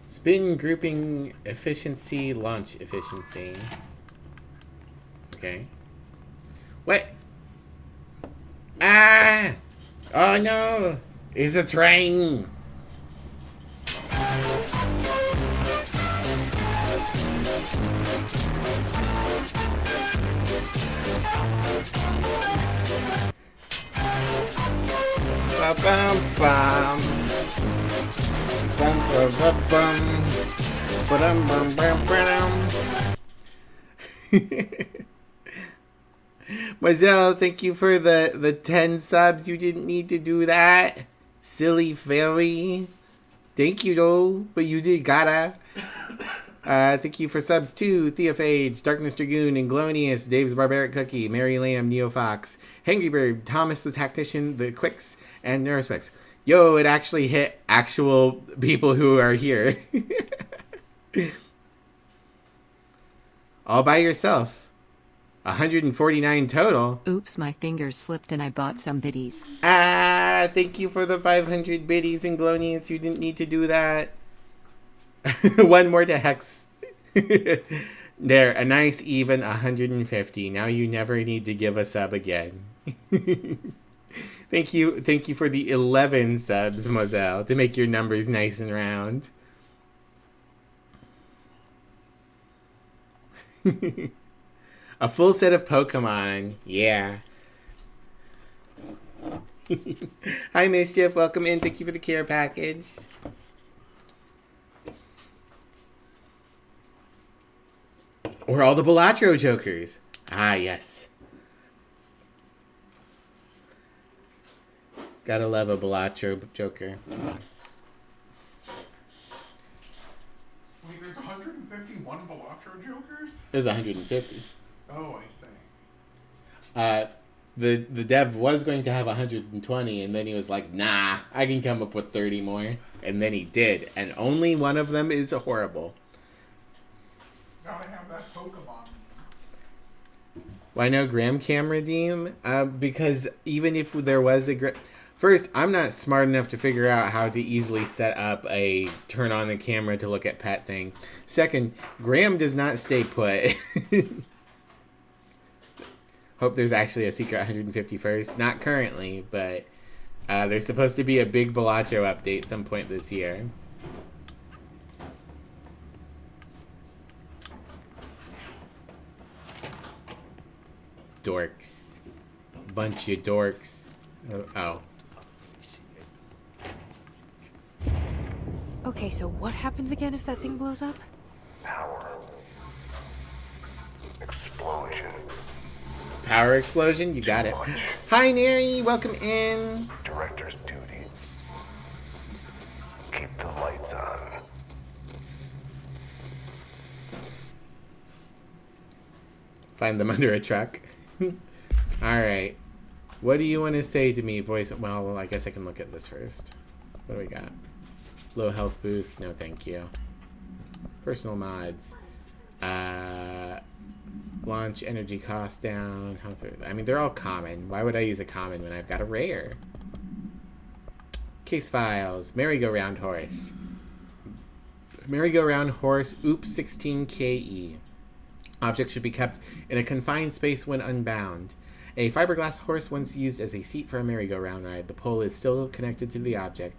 Spin grouping efficiency, launch efficiency. Okay. What? Ah! Oh no! It's a train! Bum bum bum bum bum bum bum bum bum. Marcel, thank you for the 10 subs. You didn't need to do that, silly fairy. Thank you though, but you did gotta. Thank you for subs to Theophage, Darkness Dragoon, Inglonious, Dave's Barbaric Cookie, Mary Lamb, Neo Fox, Hangry Bird, Thomas the Tactician, The Quicks, and Neurospecs. Yo, it actually hit actual people who are here. All by yourself. 149 total. Oops, my fingers slipped and I bought some biddies. Thank you for the 500 biddies, Inglonious. You didn't need to do that. One more to Hex. There, a nice even 150. Now you never need to give a sub again. Thank you for the 11 subs, Moselle, to make your numbers nice and round. A full set of Pokemon. Yeah. Hi, Mischief. Welcome in. Thank you for the care package. Or all the Balatro Jokers. Ah, yes. Gotta love a Balatro Joker. Wait, there's 151 Balatro Jokers? There's 150. Oh, I see. The dev was going to have 120, and then he was like, nah, I can come up with 30 more. And then he did, and only one of them is horrible. Gotta have that Pokemon. Why no Gram Cam redeem? Because even if there was a... First, I'm not smart enough to figure out how to easily set up a turn on the camera to look at pet thing. Second, Graham does not stay put. Hope there's actually a secret 151st. Not currently, but there's supposed to be a big Balatro update some point this year. Dorks. Bunch of dorks. Oh. Okay, so what happens again if that thing blows up? Power. Explosion. Power explosion? You got it. Hi, Neri. Welcome in. Director's duty. Keep the lights on. Find them under a truck. Alright. What do you want to say to me, voice? Well, I guess I can look at this first. What do we got? Low health boost. No, thank you. Personal mods. Launch energy cost down. Health. I mean, they're all common. Why would I use a common when I've got a rare? Case files. Merry-go-round horse. Merry-go-round horse. Oops, 16KE. Object should be kept in a confined space when unbound. A fiberglass horse once used as a seat for a merry-go-round ride. The pole is still connected to the object.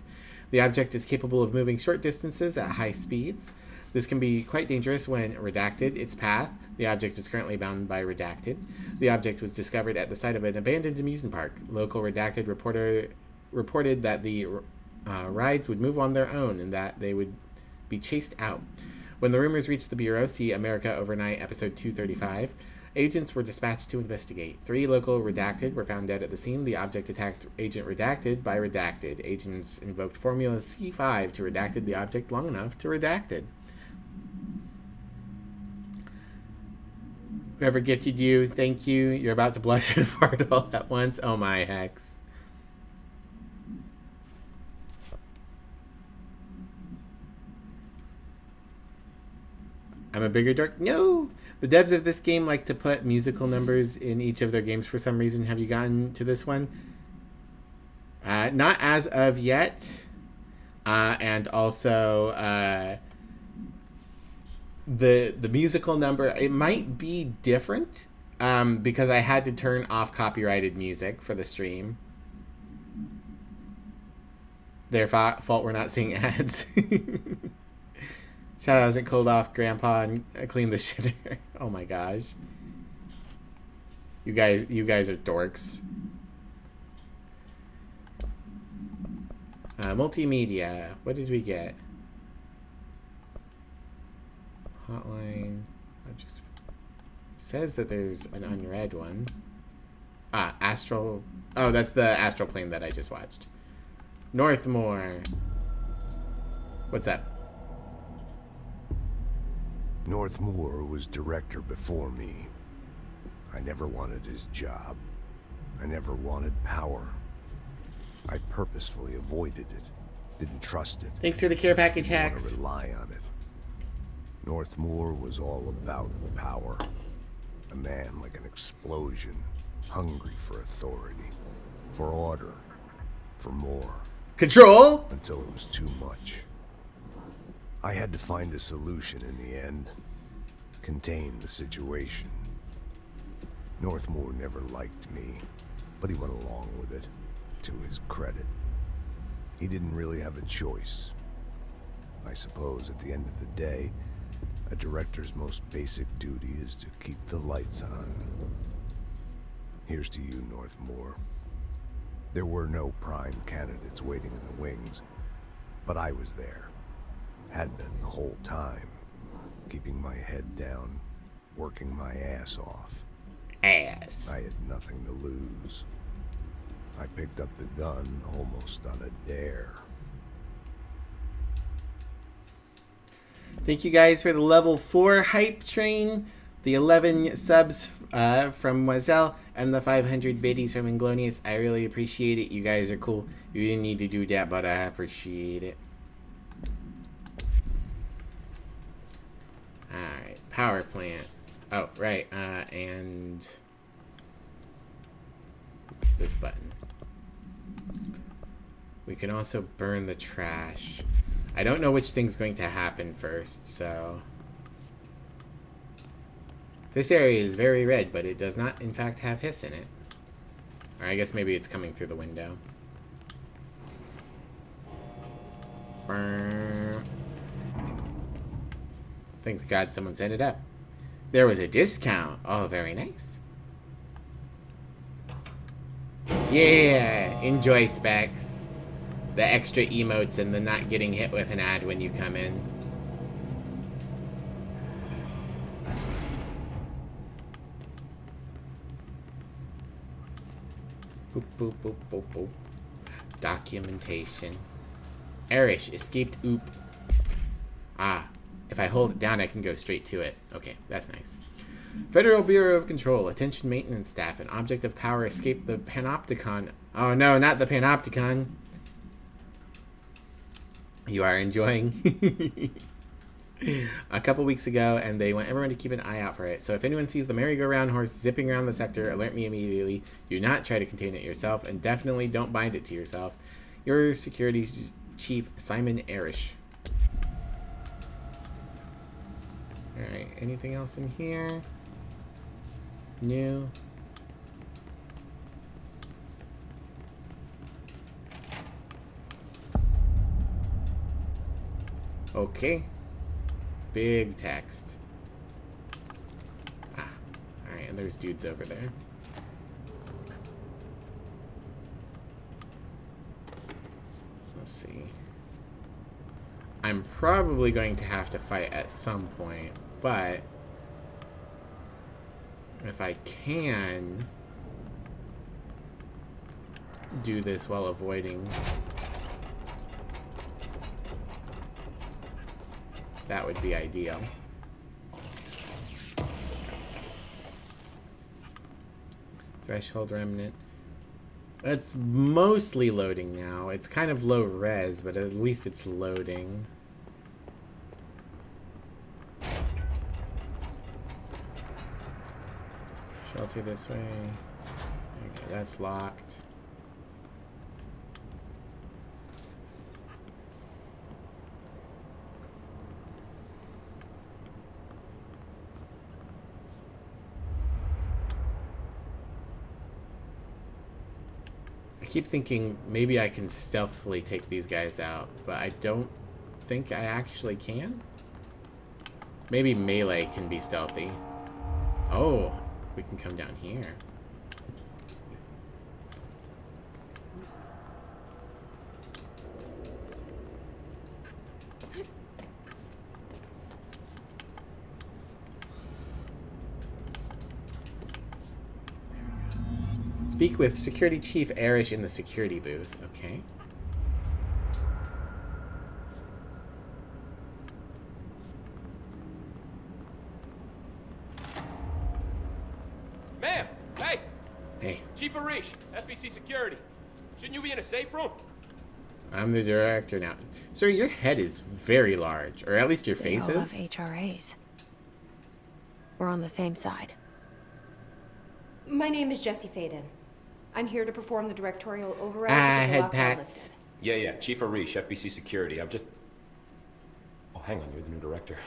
The object is capable of moving short distances at high speeds. This can be quite dangerous when redacted its path. The object is currently bound by redacted. The object was discovered at the site of an abandoned amusement park. Local redacted reported that the rides would move on their own and that they would be chased out. When the rumors reached the Bureau, see America Overnight, episode 235, agents were dispatched to investigate. 3 local redacted were found dead at the scene. The object attacked Agent Redacted by redacted. Agents invoked Formula C5 to redacted the object long enough to redacted. Whoever gifted you, thank you. You're about to blush and fart all at once. Oh my hex. I'm a bigger dork. No! The devs of this game like to put musical numbers in each of their games for some reason. Have you gotten to this one? Not as of yet. And also, the musical number, it might be different because I had to turn off copyrighted music for the stream. Their fault we're not seeing ads. Shadow hasn't cooled off Grandpa and cleaned the shitter. Oh my gosh. You guys are dorks. Multimedia. What did we get? Hotline. Just says that there's an unread one. Astral. Oh, that's the astral plane that I just watched. Northmore. What's up? Northmoor was director before me. I never wanted his job. I never wanted power. I purposefully avoided it. Didn't trust it. Thanks for the care package Didn't want hacks. to rely on it. Northmoor was all about power. A man like an explosion, hungry for authority, for order, for more. Control! Until it was too much. I had to find a solution in the end. Contain the situation. Northmoor never liked me, but he went along with it, to his credit. He didn't really have a choice. I suppose at the end of the day, a director's most basic duty is to keep the lights on. Here's to you, Northmoor. There were no prime candidates waiting in the wings, but I was there. Had been the whole time, keeping my head down, working my ass off. Ass. I had nothing to lose. I picked up the gun almost on a dare. Thank you guys for the level 4 hype train, the 11 subs from Moiselle, and the 500 biddies from Inglonious. I really appreciate it. You guys are cool. You didn't need to do that, but I appreciate it. Alright, power plant. Oh, right, and this button. We can also burn the trash. I don't know which thing's going to happen first, so... This area is very red, but it does not, in fact, have hiss in it. Or I guess maybe it's coming through the window. Thank God someone set it up. There was a discount. Oh, very nice. Yeah, enjoy specs. The extra emotes and the not getting hit with an ad when you come in. Boop, boop, boop, boop, boop. Documentation. Erish, escaped oop. Ah, if I hold it down, I can go straight to it. Okay, that's nice. Federal Bureau of Control, attention maintenance staff. An object of power escaped the Panopticon. Oh no, not the Panopticon. You are enjoying. A couple weeks ago, and they want everyone to keep an eye out for it. So if anyone sees the merry-go-round horse zipping around the sector, alert me immediately. Do not try to contain it yourself, and definitely don't bind it to yourself. Your security chief, Simon Erish. Alright, anything else in here? New. Okay. Big text. Ah, alright, and there's dudes over there. Let's see. I'm probably going to have to fight at some point, but if I can do this while avoiding, that would be ideal. Threshold remnant. It's mostly loading now. It's kind of low res, but at least it's loading. Shelter this way. Okay, that's locked. I keep thinking maybe I can stealthily take these guys out, but I don't think I actually can. Maybe melee can be stealthy. Oh, we can come down here. Speak with Security Chief Erish in the security booth. Okay. Riche, FBC Security. Shouldn't you be in a safe room? I'm the director now. Sir, your head is very large, or at least your face They all is. have HRAs. We're on the same side. My name is Jessie Faden. I'm here to perform the directorial override Ah, with the head lockdown pats. lifted. Yeah, Chief Riche, FBC Security. I'm just... Oh, hang on, you're the new director.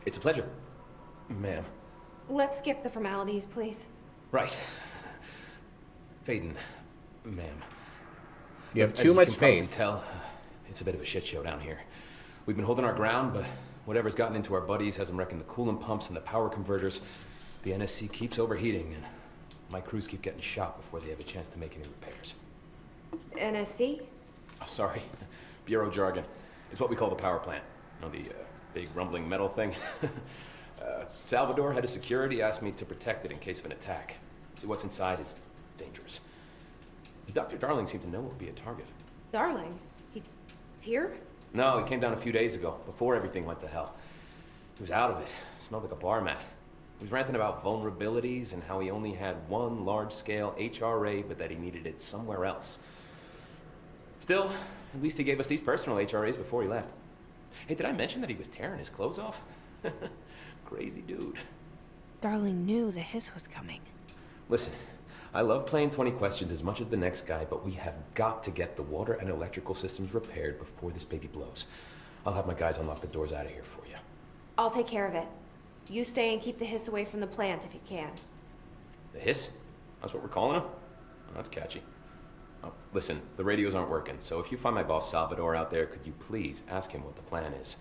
It's a pleasure, ma'am. Let's skip the formalities, please. Right. Faden, ma'am. You have As too much can probably face. tell, it's a bit of a shit show down here. We've been holding our ground, but whatever's gotten into our buddies has them wrecking the coolant pumps and the power converters. The NSC keeps overheating, and my crews keep getting shot before they have a chance to make any repairs. NSC? Oh, sorry. Bureau jargon. It's what we call the power plant. You know, the big rumbling metal thing? Salvador, head of security, asked me to protect it in case of an attack. See, what's inside is dangerous. Dr. Darling seemed to know it would be a target. Darling? He's here? No, he came down a few days ago, before everything went to hell. He was out of it. Smelled like a bar mat. He was ranting about vulnerabilities and how he only had one large-scale HRA, but that he needed it somewhere else. Still, at least he gave us these personal HRAs before he left. Hey, did I mention that he was tearing his clothes off? Crazy dude. Darling knew the hiss was coming. Listen, I love playing 20 questions as much as the next guy, but we have got to get the water and electrical systems repaired before this baby blows. I'll have my guys unlock the doors out of here for you. I'll take care of it. You stay and keep the hiss away from the plant if you can. The hiss? That's what we're calling him? Oh, that's catchy. Oh, listen, the radios aren't working, so if you find my boss Salvador out there, could you please ask him what the plan is?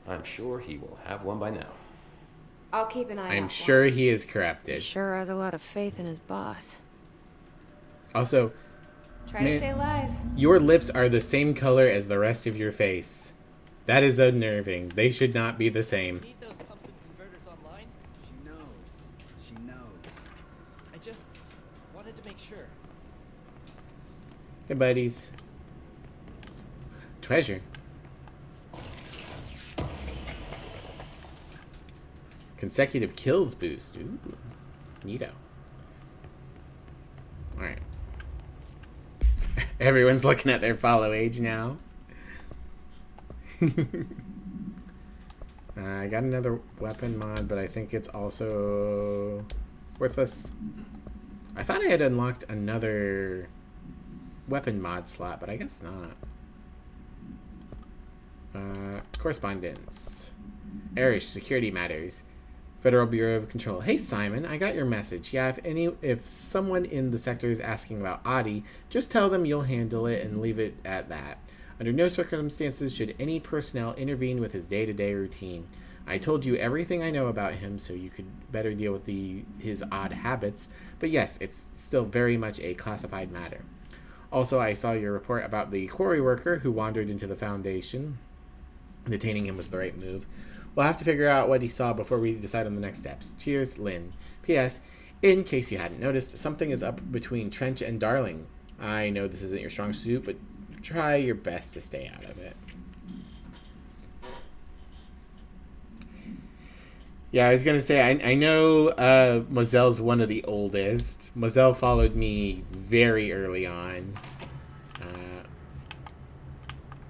I'm sure he will have one by now. I'll keep an eye out. I'm sure he is corrupted. Sure has a lot of faith in his boss. Also, Try to stay alive. your lips are the same color as the rest of your face. That is unnerving. They should not be the same. Need those pumps and converters online? She knows. She knows. I just wanted to make sure. Hey, buddies. Treasure. Consecutive kills boost. Ooh. Neato. Alright. Everyone's looking at their follow age now. I got another weapon mod, but I think it's also worthless. I thought I had unlocked another weapon mod slot, but I guess not. Correspondence. Arish, security matters. Federal Bureau of Control. Hey Simon, I got your message. Yeah, if someone in the sector is asking about Adi, just tell them you'll handle it and leave it at that. Under no circumstances should any personnel intervene with his day-to-day routine. I told you everything I know about him so you could better deal with his odd habits, but yes, it's still very much a classified matter. Also, I saw your report about the quarry worker who wandered into the Foundation. Detaining him was the right move. We'll have to figure out what he saw before we decide on the next steps. Cheers, Lynn. P.S. In case you hadn't noticed, something is up between Trench and Darling. I know this isn't your strong suit, but try your best to stay out of it. Yeah, I was going to say, I know Mozelle's one of the oldest. Mozelle followed me very early on.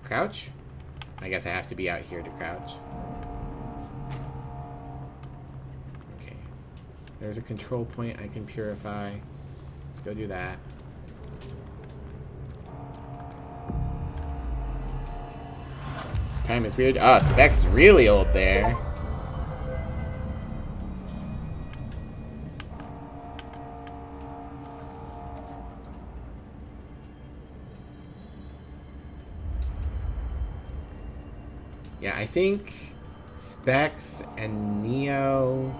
Crouch? I guess I have to be out here to crouch. Okay. There's a control point I can purify. Let's go do that. Time is weird. Oh, Spec's really old there. Yeah, I think Specs and Neo,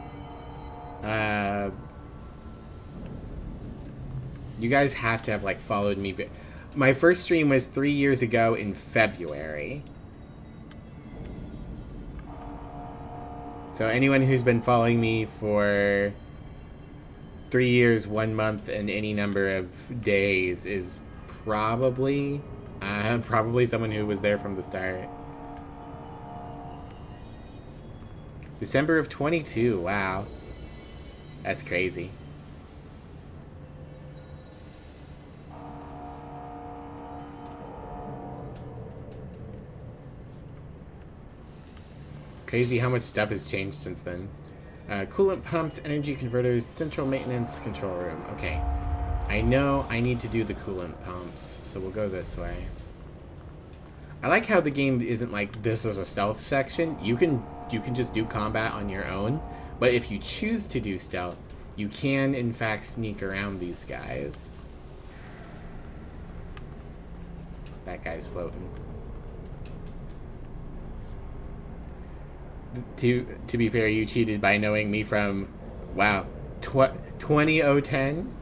you guys have to have, like, followed me. My first stream was 3 years ago in February. So anyone who's been following me for 3 years, 1 month, and any number of days is probably someone who was there from the start. December of 22, wow. That's crazy. Crazy how much stuff has changed since then. Coolant pumps, energy converters, central maintenance, control room. Okay. I know I need to do the coolant pumps, so we'll go this way. I like how the game isn't like, this is a stealth section. You can just do combat on your own, but if you choose to do stealth, you can in fact sneak around these guys. That guy's floating. To be fair, you cheated by knowing me from, wow, 2010?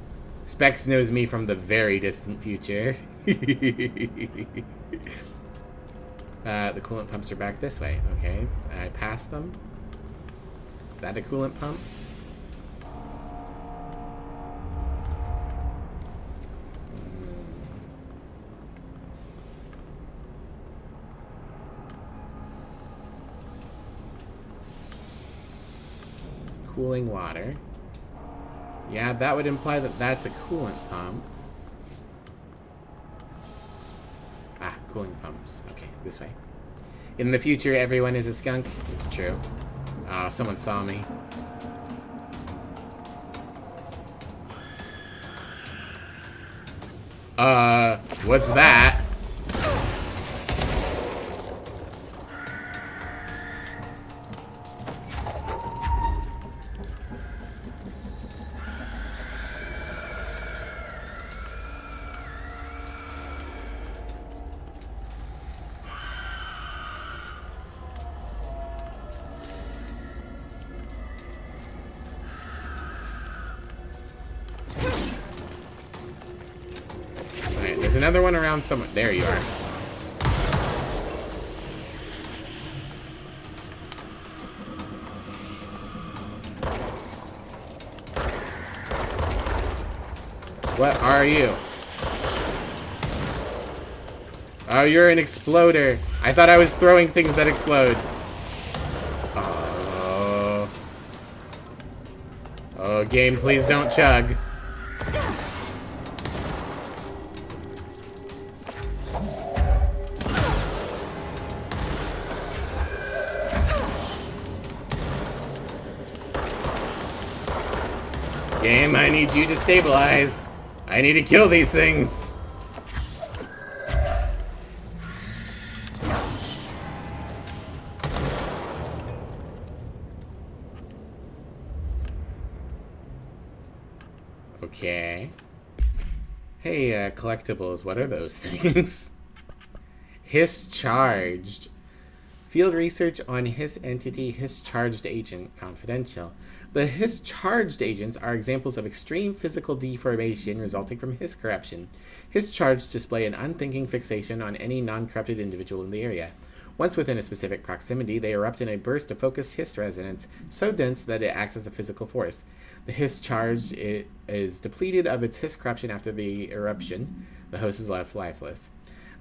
Specs knows me from the very distant future. The coolant pumps are back this way. Okay, I passed them. Is that a coolant pump? Cooling water. Yeah, that would imply that that's a coolant pump. Ah, cooling pumps. Okay, this way. In the future, everyone is a skunk. It's true. Oh, someone saw me. What's that? There's another one around somewhere. There you are. What are you? Oh, you're an exploder. I thought I was throwing things that explode. Oh. Oh, game, please don't chug. Game, I need you to stabilize. I need to kill these things. Okay. Hey, collectibles, what are those things? Hiss charged. Field research on Hiss entity Hiss charged agent confidential. The Hiss charged agents are examples of extreme physical deformation resulting from Hiss corruption. Hiss charged display an unthinking fixation on any non-corrupted individual in the area. Once within a specific proximity, they erupt in a burst of focused Hiss resonance, so dense that it acts as a physical force. The Hiss charge is depleted of its Hiss corruption after the eruption. The host is left lifeless.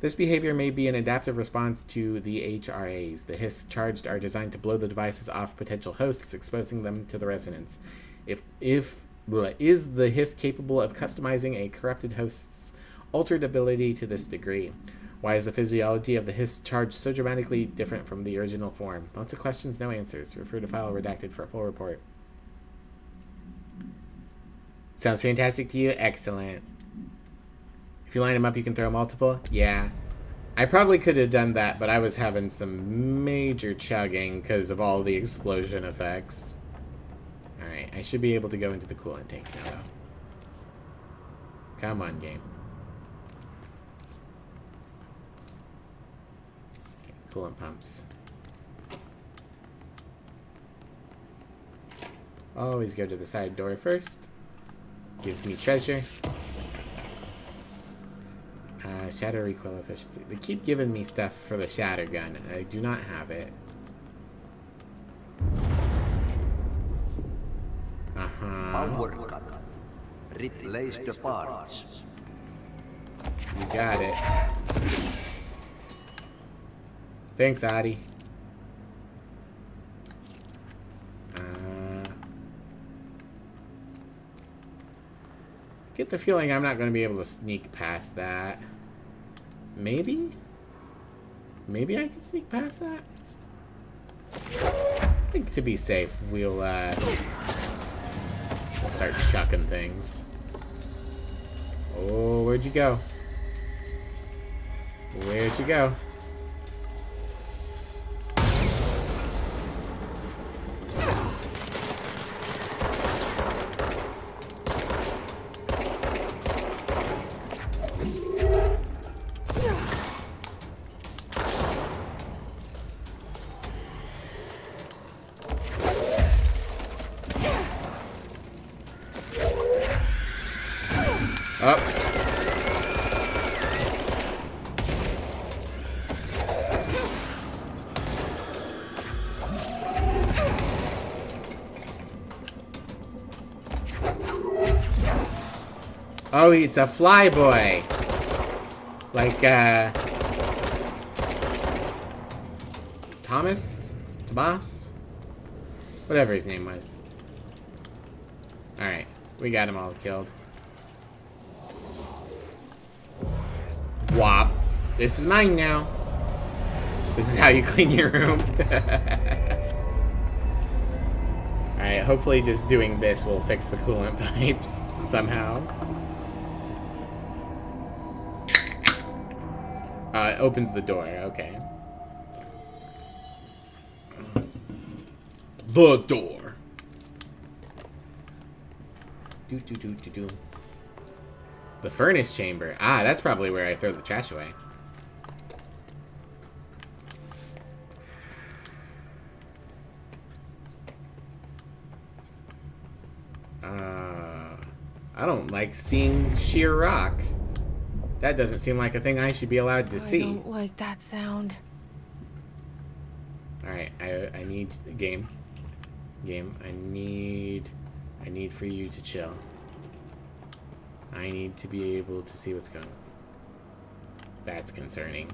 This behavior may be an adaptive response to the HRAs. The Hiss charged are designed to blow the devices off potential hosts, exposing them to the resonance. Is the Hiss capable of customizing a corrupted host's altered ability to this degree? Why is the physiology of the Hiss charge so dramatically different from the original form? Lots of questions, no answers. Refer to file redacted for a full report. Sounds fantastic to you? Excellent. If you line them up, you can throw multiple? Yeah. I probably could have done that, but I was having some major chugging because of all the explosion effects. Alright, I should be able to go into the coolant tanks now, though. Come on, game. Okay, coolant pumps. Always go to the side door first. Give me treasure. Shatter recoil efficiency. They keep giving me stuff for the shatter gun. I do not have it. Power cut. Replace the parts. You got it. Thanks, Adi. Get the feeling I'm not going to be able to sneak past that. Maybe? Maybe I can sneak past that? I think to be safe, we'll start chucking things. Oh, where'd you go? Where'd you go? Up. Oh, it's a flyboy. Like, Tomas? Whatever his name was. Alright, we got them all killed. Wop. This is mine now. This is how you clean your room. Alright, hopefully just doing this will fix the coolant pipes somehow. It opens the door, okay. The door. Do. The furnace chamber. Ah, that's probably where I throw the trash away. I don't like seeing sheer rock. That doesn't seem like a thing I should be allowed to see. I don't like that sound. Alright, I need game. I need for you to chill. I need to be able to see what's going on. That's concerning.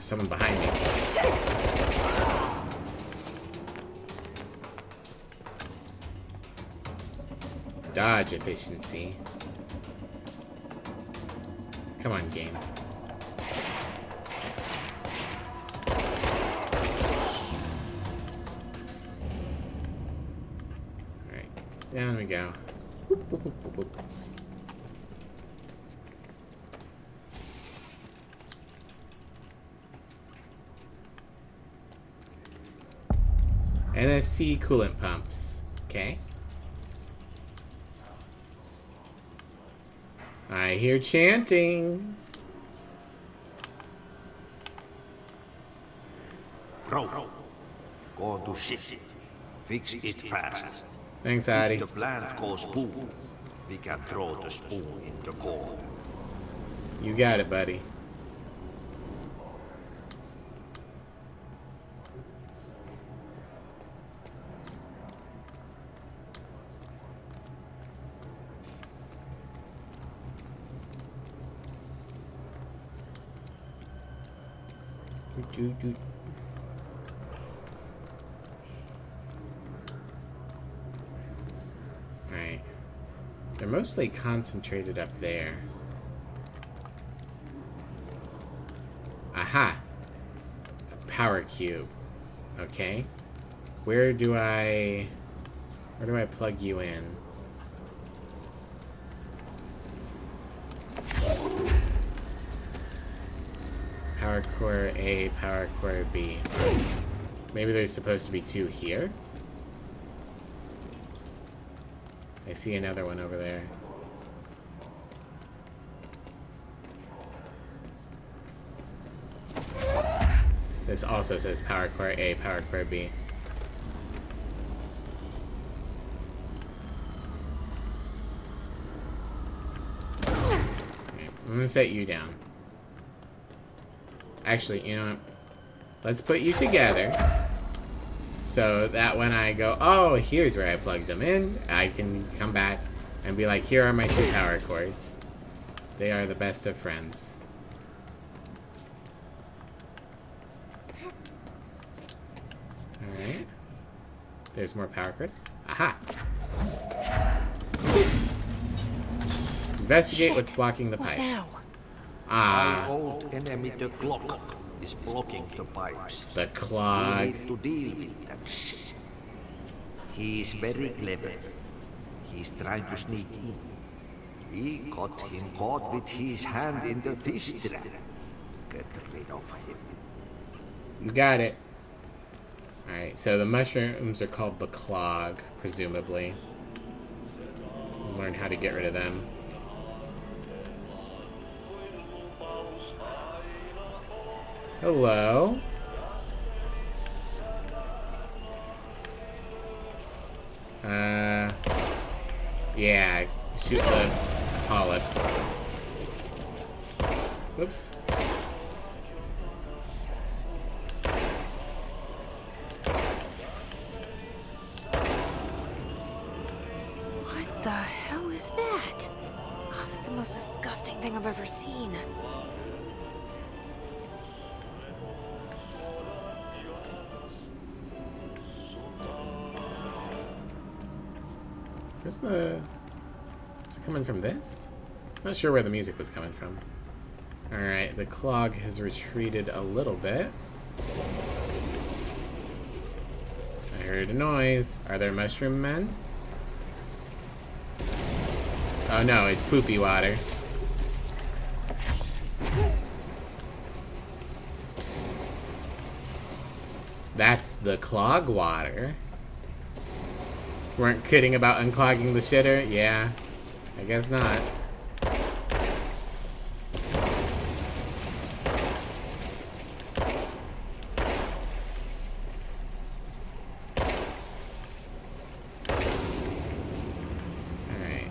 Someone behind me. Dodge efficiency. Come on, game. Alright, down we go. Whoop, whoop, whoop, whoop, whoop. NSC coolant pumps. Okay. I hear chanting. Bro, go to shit. Fix it fast. Thanks, Addy. If the plant goes boom, we can throw the spoon in the corner. You got it, buddy. Alright. They're mostly concentrated up there. Aha! A power cube. Okay. Where do I plug you in? Power core A, power core B. Maybe there's supposed to be two here? I see another one over there. This also says power core A, power core B. Okay, I'm gonna set you down. Actually, you know what? Let's put you together. So that when I go, oh, here's where I plugged them in, I can come back and be like, here are my two power cores. They are the best of friends. Alright. There's more power, Chris. Aha! Investigate what's blocking the pipe. My old enemy, the clock, is blocking the pipes. The clog. We need to deal with that shit. He is very clever. He's trying to sneak in. We got him caught with his hand in the fish trap. Get rid of him. You got it. Alright, so the mushrooms are called the clog, presumably. Learn how to get rid of them. Hello. Yeah, shoot the polyps. Whoops. What the hell is that? Oh, that's the most disgusting thing I've ever seen. Where's the... Is it coming from this? Not sure where the music was coming from. Alright, the clog has retreated a little bit. I heard a noise. Are there mushroom men? Oh no, it's poopy water. That's the clog water. Weren't kidding about unclogging the shitter? Yeah, I guess not. Alright.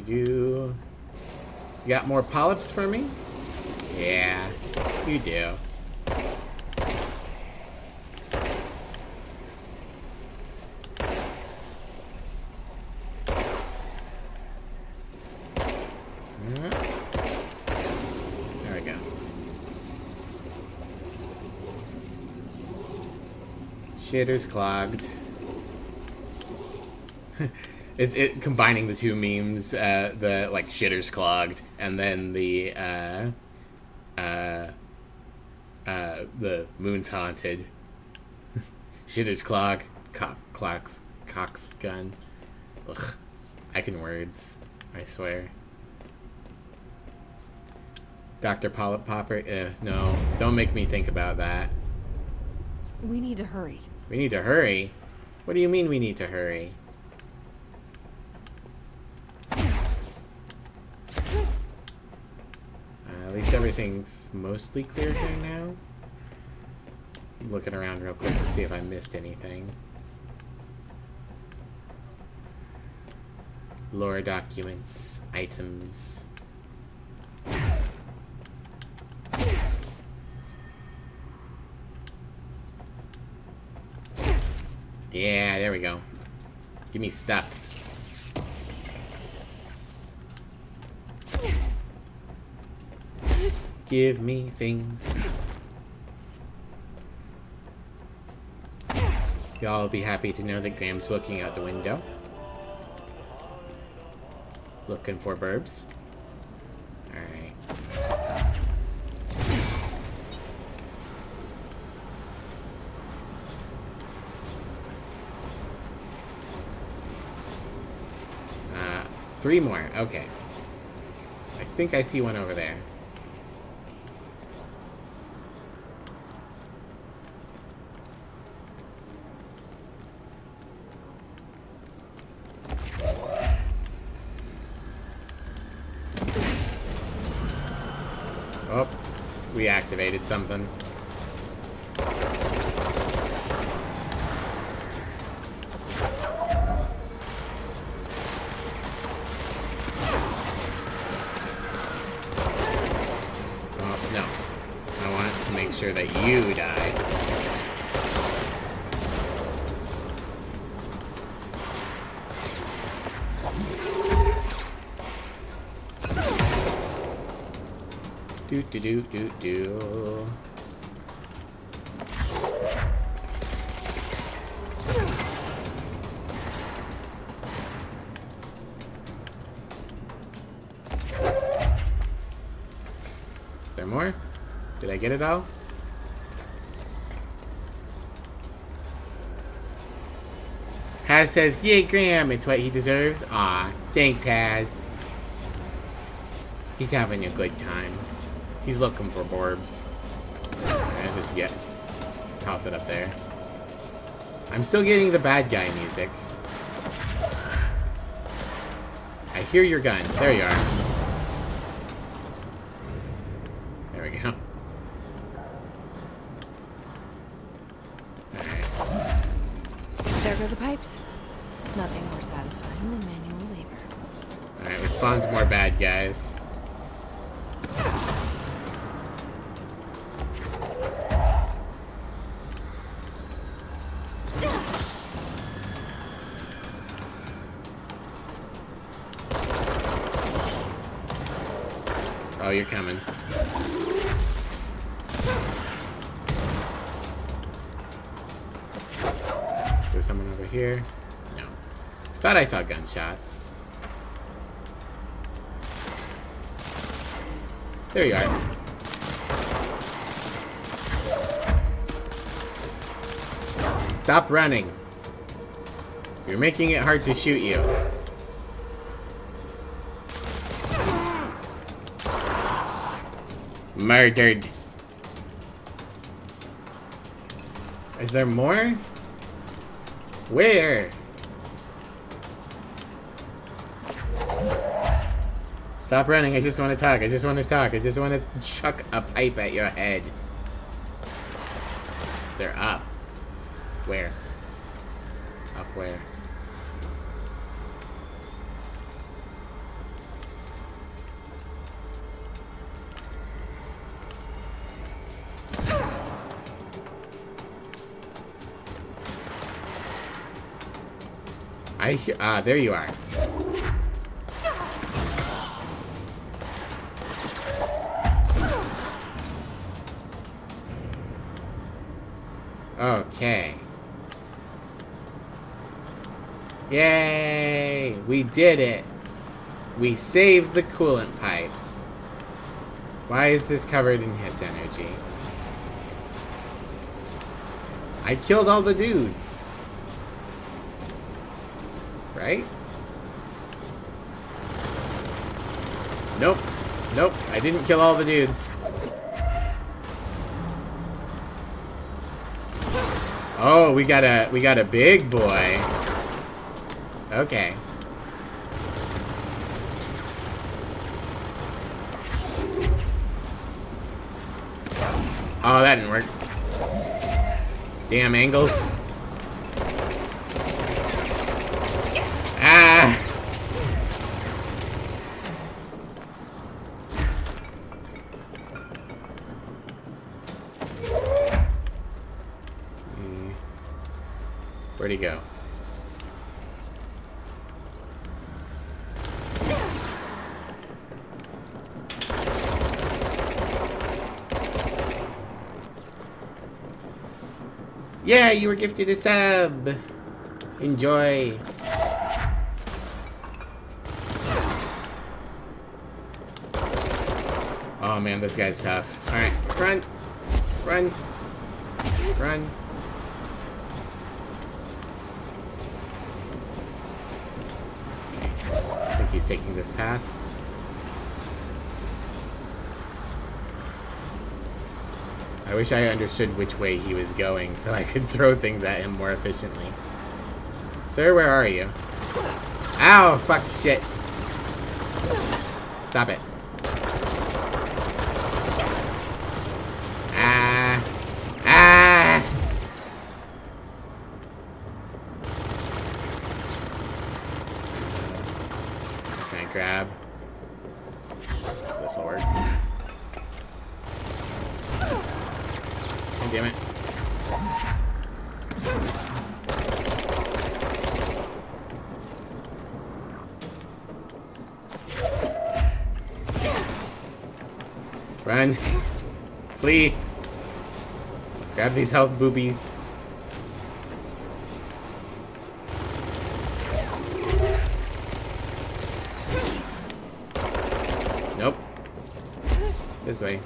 You got more polyps for me? Yeah, you do. There we go. Shitter's clogged. It's combining the two memes, the like shitter's clogged, and then the moon's haunted. Shitter's clog, cock's gun. Ugh, I can words, I swear. Dr. Polyp Popper, no, don't make me think about that. We need to hurry. We need to hurry? What do you mean we need to hurry? At least everything's mostly clear here now. I'm looking around real quick to see if I missed anything. Lore documents, items. Yeah, there we go. Give me stuff. Give me things. Y'all will be happy to know that Graham's looking out the window. Looking for burbs. Alright. Three more. Okay. I think I see one over there. Oh, we activated something. sure that you die. Do do do do do. Is there more? Did I get it all? Haz says, "Yay, Graham, it's what he deserves." Aw, thanks, Haz. He's having a good time. He's looking for Borbs. I just toss it up there. I'm still getting the bad guy music. I hear your gun. There you are. There we go. Alright. There go the pipes. Nothing more satisfying than manual labor. Alright, we spawned more bad guys. Oh, you're coming. Is there someone over here? No. Thought I saw gunshots. There you are. Stop running. You're making it hard to shoot you. Murdered. Is there more? Where? Stop running. I just want to talk. I just want to talk. I just want to chuck a pipe at your head. They're up. Where? Up where? There you are. Okay. Yay! We did it! We saved the coolant pipes. Why is this covered in hiss energy? I killed all the dudes. Right? Nope. Nope. I didn't kill all the dudes. Oh, we got a big boy. Okay. Oh, that didn't work. Damn angles. Ah! Where'd he go? Yeah, you were gifted a sub. Enjoy. Oh man, this guy's tough. Alright, run. Run. Run. I think he's taking this path. I wish I understood which way he was going so I could throw things at him more efficiently. Sir, where are you? Ow! Fuck shit. Stop it. Ah! Ah! Can I grab? This'll work. damn it. Run. Flee. Grab these health boobies. Nope. This way.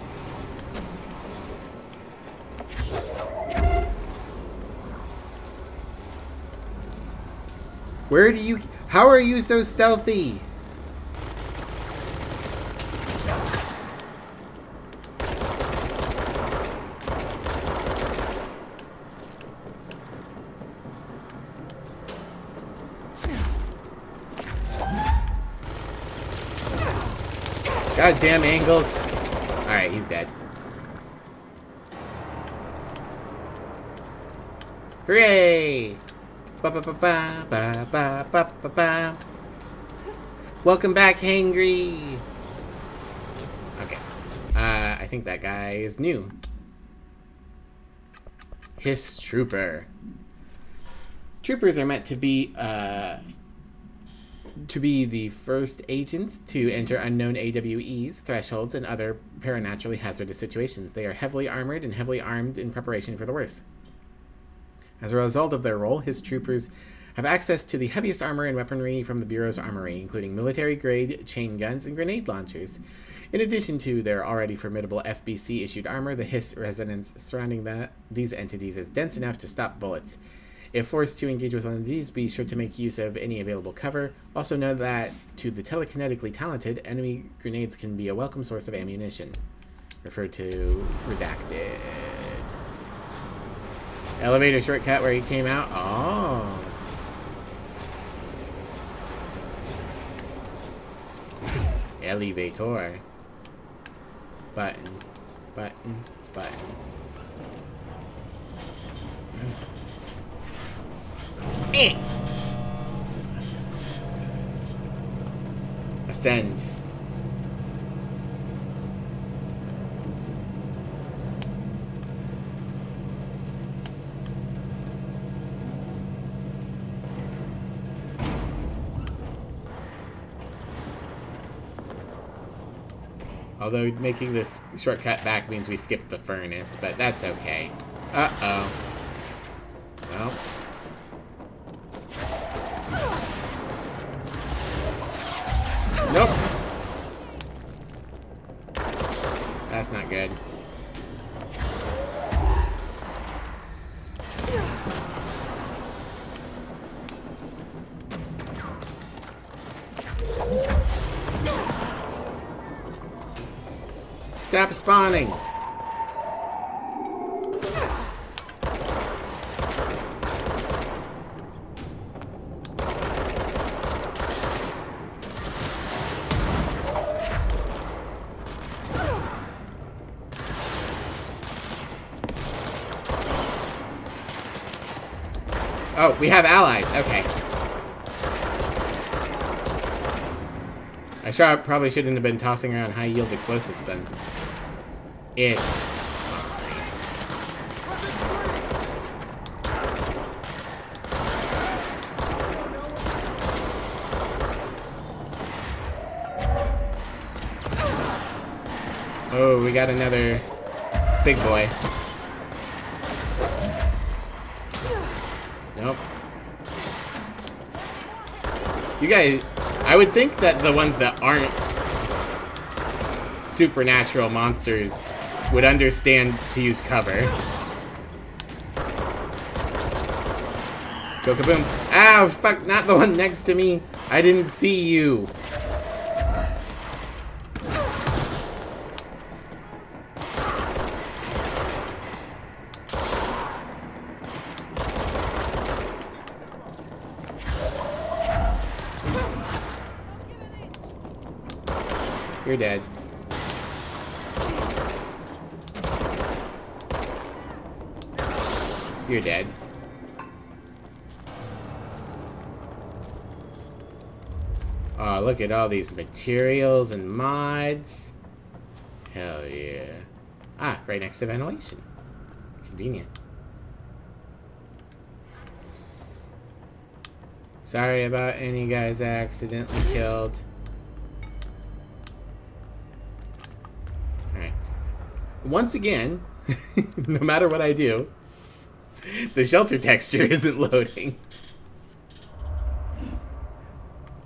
Where do you... How are you so stealthy? Goddamn angles. Alright, he's dead. Hooray! Ba ba ba ba ba ba ba ba ba. Welcome back, Hangry. Okay. I think that guy is new. Hiss Trooper. Troopers are meant to be the first agents to enter unknown AWEs, thresholds, and other paranaturally hazardous situations. They are heavily armored and heavily armed in preparation for the worst. As a result of their role, Hiss Troopers have access to the heaviest armor and weaponry from the Bureau's armory, including military-grade chain guns and grenade launchers. In addition to their already formidable FBC-issued armor, the Hiss resonance surrounding these entities is dense enough to stop bullets. If forced to engage with one of these, be sure to make use of any available cover. Also know that, to the telekinetically talented, enemy grenades can be a welcome source of ammunition. Referred to redacted. Elevator shortcut where he came out. Oh. Elevator. Button. Button. Button. Ascend. Although making this shortcut back means we skipped the furnace, but that's okay. Uh-oh. Well. Nope. That's not good. Stop spawning. Oh, we have allies. Okay. I probably shouldn't have been tossing around high-yield explosives then. It's... Oh, we got another big boy. Nope. You guys, I would think that the ones that aren't supernatural monsters would understand to use cover. Chokaboom. Ow, fuck, not the one next to me. I didn't see you. You're dead. You're dead. Oh, look at all these materials and mods. Hell yeah. Ah, right next to ventilation. Convenient. Sorry about any guys accidentally killed. Alright. Once again, no matter what I do, the shelter texture isn't loading.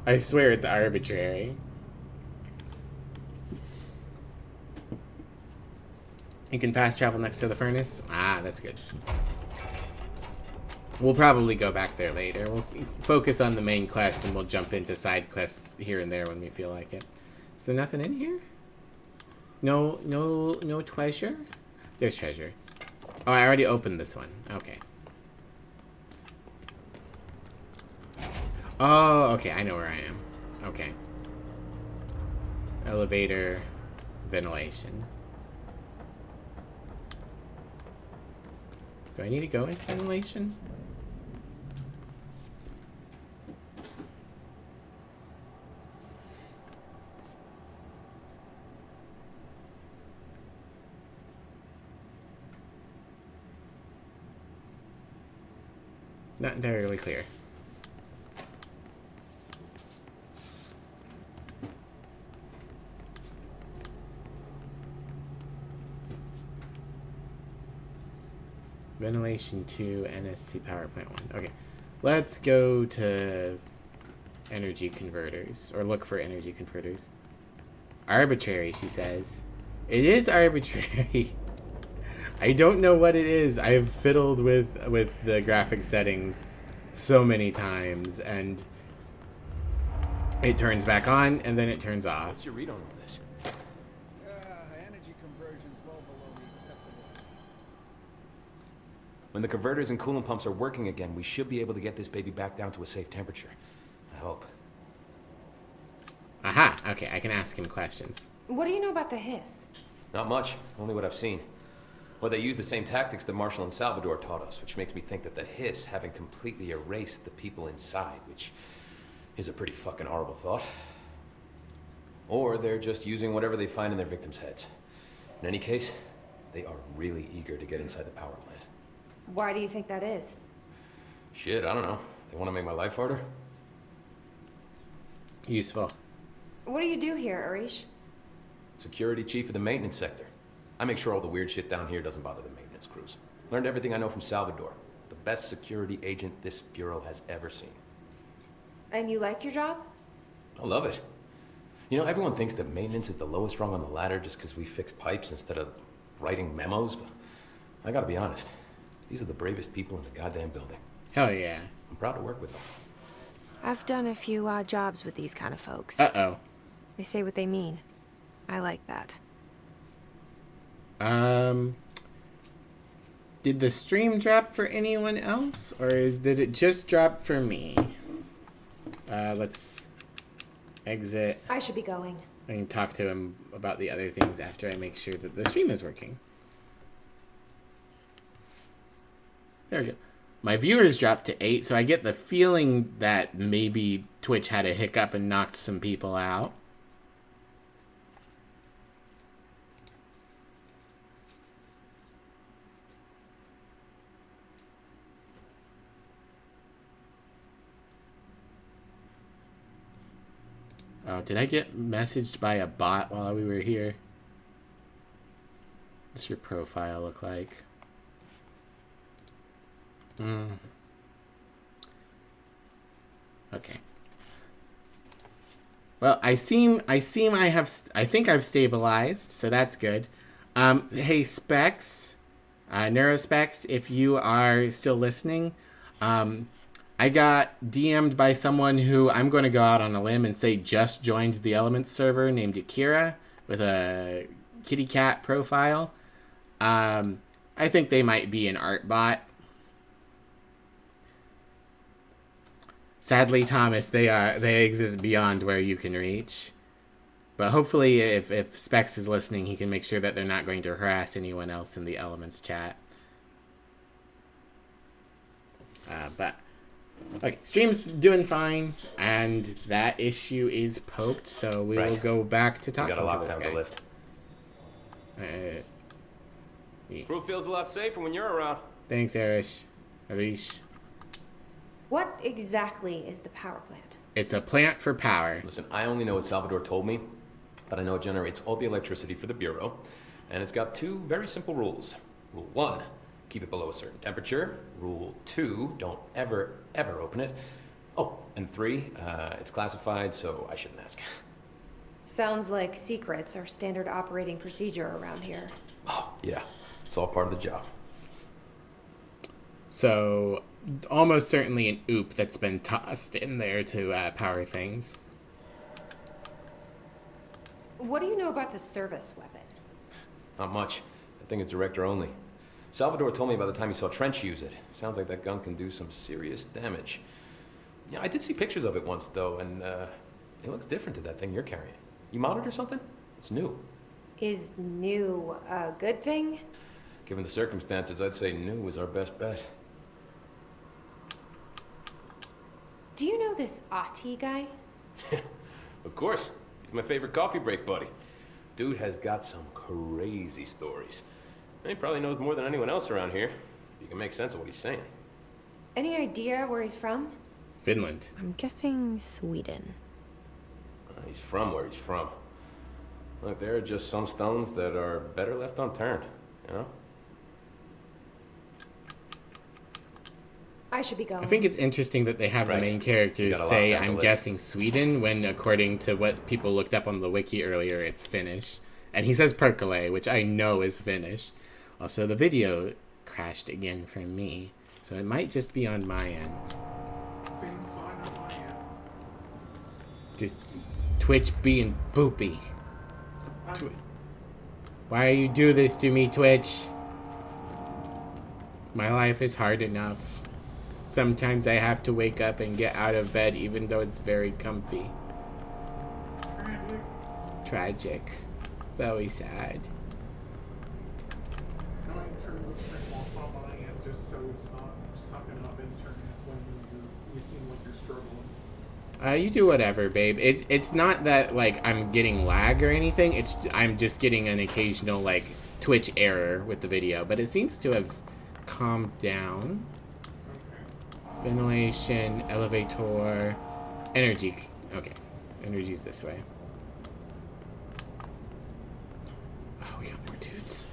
I swear it's arbitrary. You can fast travel next to the furnace? Ah, that's good. We'll probably go back there later. We'll focus on the main quest and we'll jump into side quests here and there when we feel like it. Is there nothing in here? No treasure? There's treasure. Oh, I already opened this one. Okay. Oh, okay. I know where I am. Okay. Elevator. Ventilation. Do I need to go into ventilation? Not entirely clear. Ventilation 2, NSC power plant 1. Okay. Let's go to energy converters, or look for energy converters. Arbitrary, she says. It is arbitrary. I don't know what it is. I've fiddled with the graphic settings so many times, and it turns back on, and then it turns off. What's your read on all this? Energy conversion's well below the acceptable. When the converters and coolant pumps are working again, we should be able to get this baby back down to a safe temperature. I hope. Aha! Okay, I can ask him questions. What do you know about the hiss? Not much, only what I've seen. Well, they use the same tactics that Marshall and Salvador taught us, which makes me think that the hiss haven't completely erased the people inside, which is a pretty fucking horrible thought. Or they're just using whatever they find in their victims' heads. In any case, they are really eager to get inside the power plant. Why do you think that is? Shit, I don't know. They want to make my life harder? Useful. What do you do here, Arish? Security chief of the maintenance sector. I make sure all the weird shit down here doesn't bother the maintenance crews. Learned everything I know from Salvador. The best security agent this bureau has ever seen. And you like your job? I love it. You know, everyone thinks that maintenance is the lowest rung on the ladder just because we fix pipes instead of writing memos, but I gotta be honest. These are the bravest people in the goddamn building. Hell yeah. I'm proud to work with them. I've done a few odd jobs with these kind of folks. Uh-oh. They say what they mean. I like that. Did the stream drop for anyone else, or did it just drop for me? Let's exit. I should be going. I can talk to him about the other things after I make sure that the stream is working. There we go. My viewers dropped to 8, so I get the feeling that maybe Twitch had a hiccup and knocked some people out. Oh, did I get messaged by a bot while we were here? What's your profile look like? Okay. Well, I think I've stabilized, so that's good. Hey Specs, Neurospecs, if you are still listening, I got DM'd by someone who I'm going to go out on a limb and say just joined the Elements server named Akira with a kitty cat profile. I think they might be an art bot. Sadly, Thomas, they exist beyond where you can reach. But hopefully, if Specs is listening, he can make sure that they're not going to harass anyone else in the Elements chat. But okay, stream's doing fine, and that issue is poked, so we will go back to talking to this guy. We gotta lock down the lift. Crew feels a lot safer when you're around. Thanks, Arish. What exactly is the power plant? It's a plant for power. Listen, I only know what Salvador told me, but I know it generates all the electricity for the Bureau, and it's got 2 very simple rules. Rule 1, keep it below a certain temperature. Rule 2, don't ever open it. Oh, and 3, it's classified, so I shouldn't ask. Sounds like secrets are standard operating procedure around here. Oh, yeah. It's all part of the job. So, almost certainly an oop that's been tossed in there to power things. What do you know about the service weapon? Not much. That thing is director only. Salvador told me by the time he saw Trench use it. Sounds like that gun can do some serious damage. Yeah, I did see pictures of it once, though, and it looks different to that thing you're carrying. You modded or something? It's new. Is new a good thing? Given the circumstances, I'd say new is our best bet. Do you know this Ati guy? Of course. He's my favorite coffee break buddy. Dude has got some crazy stories. He probably knows more than anyone else around here. You can make sense of what he's saying. Any idea where he's from? Finland. I'm guessing Sweden. He's from where he's from. Look, there are just some stones that are better left unturned, you know? I should be going. I think it's interesting that they have the main characters say, I'm guessing Sweden, when according to what people looked up on the wiki earlier, it's Finnish. And he says Perkele, which I know is Finnish. Also, the video crashed again for me, so it might just be on my end. Seems fine on my end. Just Twitch being boopy. Why you do this to me, Twitch? My life is hard enough. Sometimes I have to wake up and get out of bed even though it's very comfy. Tragic. Very sad. Now I turn the stream off on my end just so it's not sucking up internet when you seem like you're struggling. You do whatever, babe. It's not that like I'm getting lag or anything. I'm just getting an occasional like Twitch error with the video, but it seems to have calmed down. Ventilation, elevator, energy. Okay, energy's this way. Oh, we got more dudes.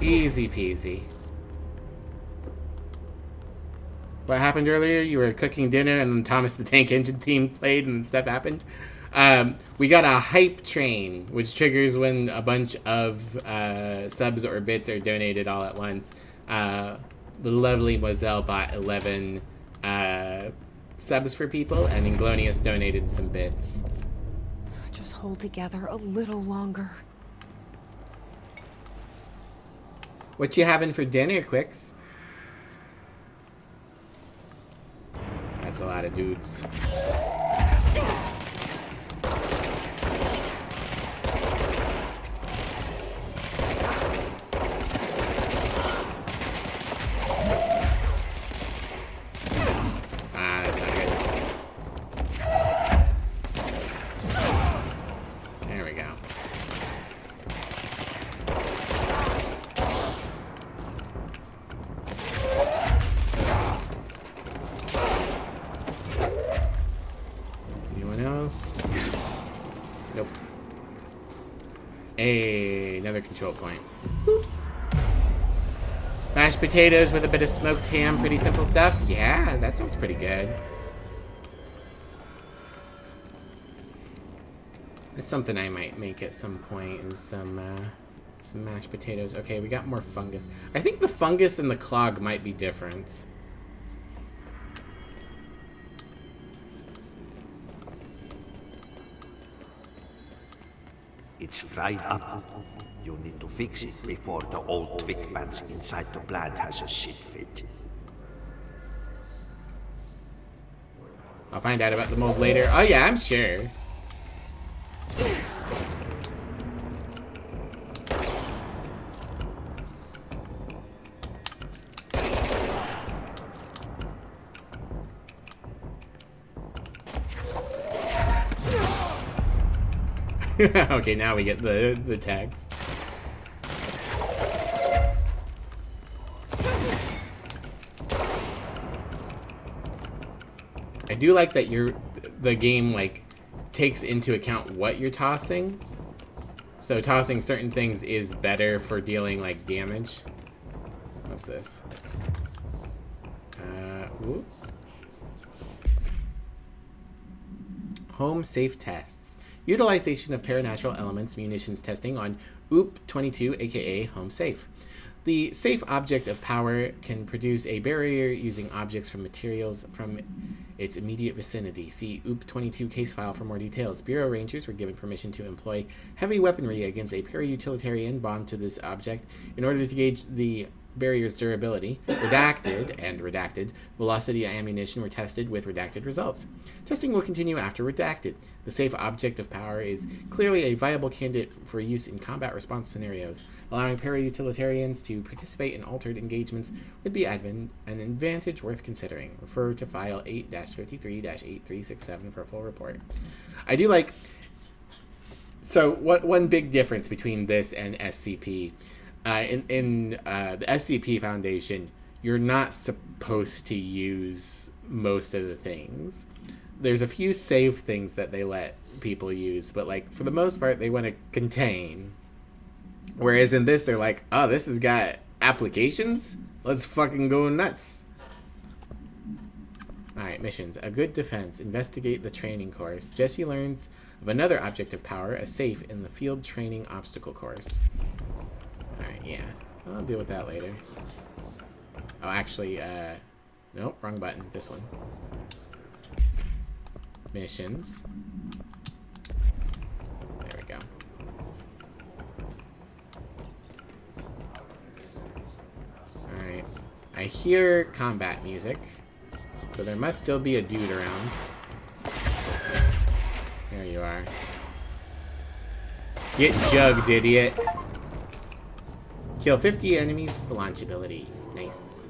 Easy peasy. What happened earlier? You were cooking dinner and then Thomas the Tank Engine theme played and stuff happened. We got a hype train, which triggers when a bunch of subs or bits are donated all at once. The lovely Moselle bought 11 subs for people, and Inglonius donated some bits. Just hold together a little longer. What you having for dinner, Quicks? That's a lot of dudes. That's not good. There we go. Anyone else? Nope. Hey, another control point. Mashed potatoes with a bit of smoked ham, pretty simple stuff. Yeah, that sounds pretty good. It's something I might make at some point, is some mashed potatoes. Okay, we got more fungus. I think the fungus and the clog might be different. It's fried up. You need to fix it before the old twig pants inside the plant has a shit fit. I'll find out about the mold later. Oh yeah, I'm sure. Okay, now we get the text. I do like that the game like takes into account what you're tossing. So tossing certain things is better for dealing like damage. What's this? Whoop. Home safe tests. Utilization of paranatural elements munitions testing on Pt2, aka Home Safe. The safe object of power can produce a barrier using objects from materials from its immediate vicinity. See Pt2 case file for more details. Bureau Rangers were given permission to employ heavy weaponry against a para-utilitarian bond to this object in order to gauge the barrier's durability. Redacted velocity ammunition were tested with redacted results. Testing will continue after redacted. The safe object of power is clearly a viable candidate for use in combat response scenarios. Allowing para-utilitarians to participate in altered engagements would be an advantage worth considering. Refer to file 8-53-8367 for a full report. I do like... So, one big difference between this and SCP... in the SCP Foundation, you're not supposed to use most of the things. There's a few safe things that they let people use, but like for the most part, they want to contain. Whereas in this, they're like, oh, this has got applications? Let's fucking go nuts. Alright, missions. A good defense. Investigate the training course. Jesse learns of another object of power, a safe, in the field training obstacle course. Alright, yeah. I'll deal with that later. Oh, actually, nope, wrong button. This one. Missions. There we go. Alright. I hear combat music. So there must still be a dude around. There you are. Get jugged, idiot. Kill 50 enemies with the launch ability. Nice.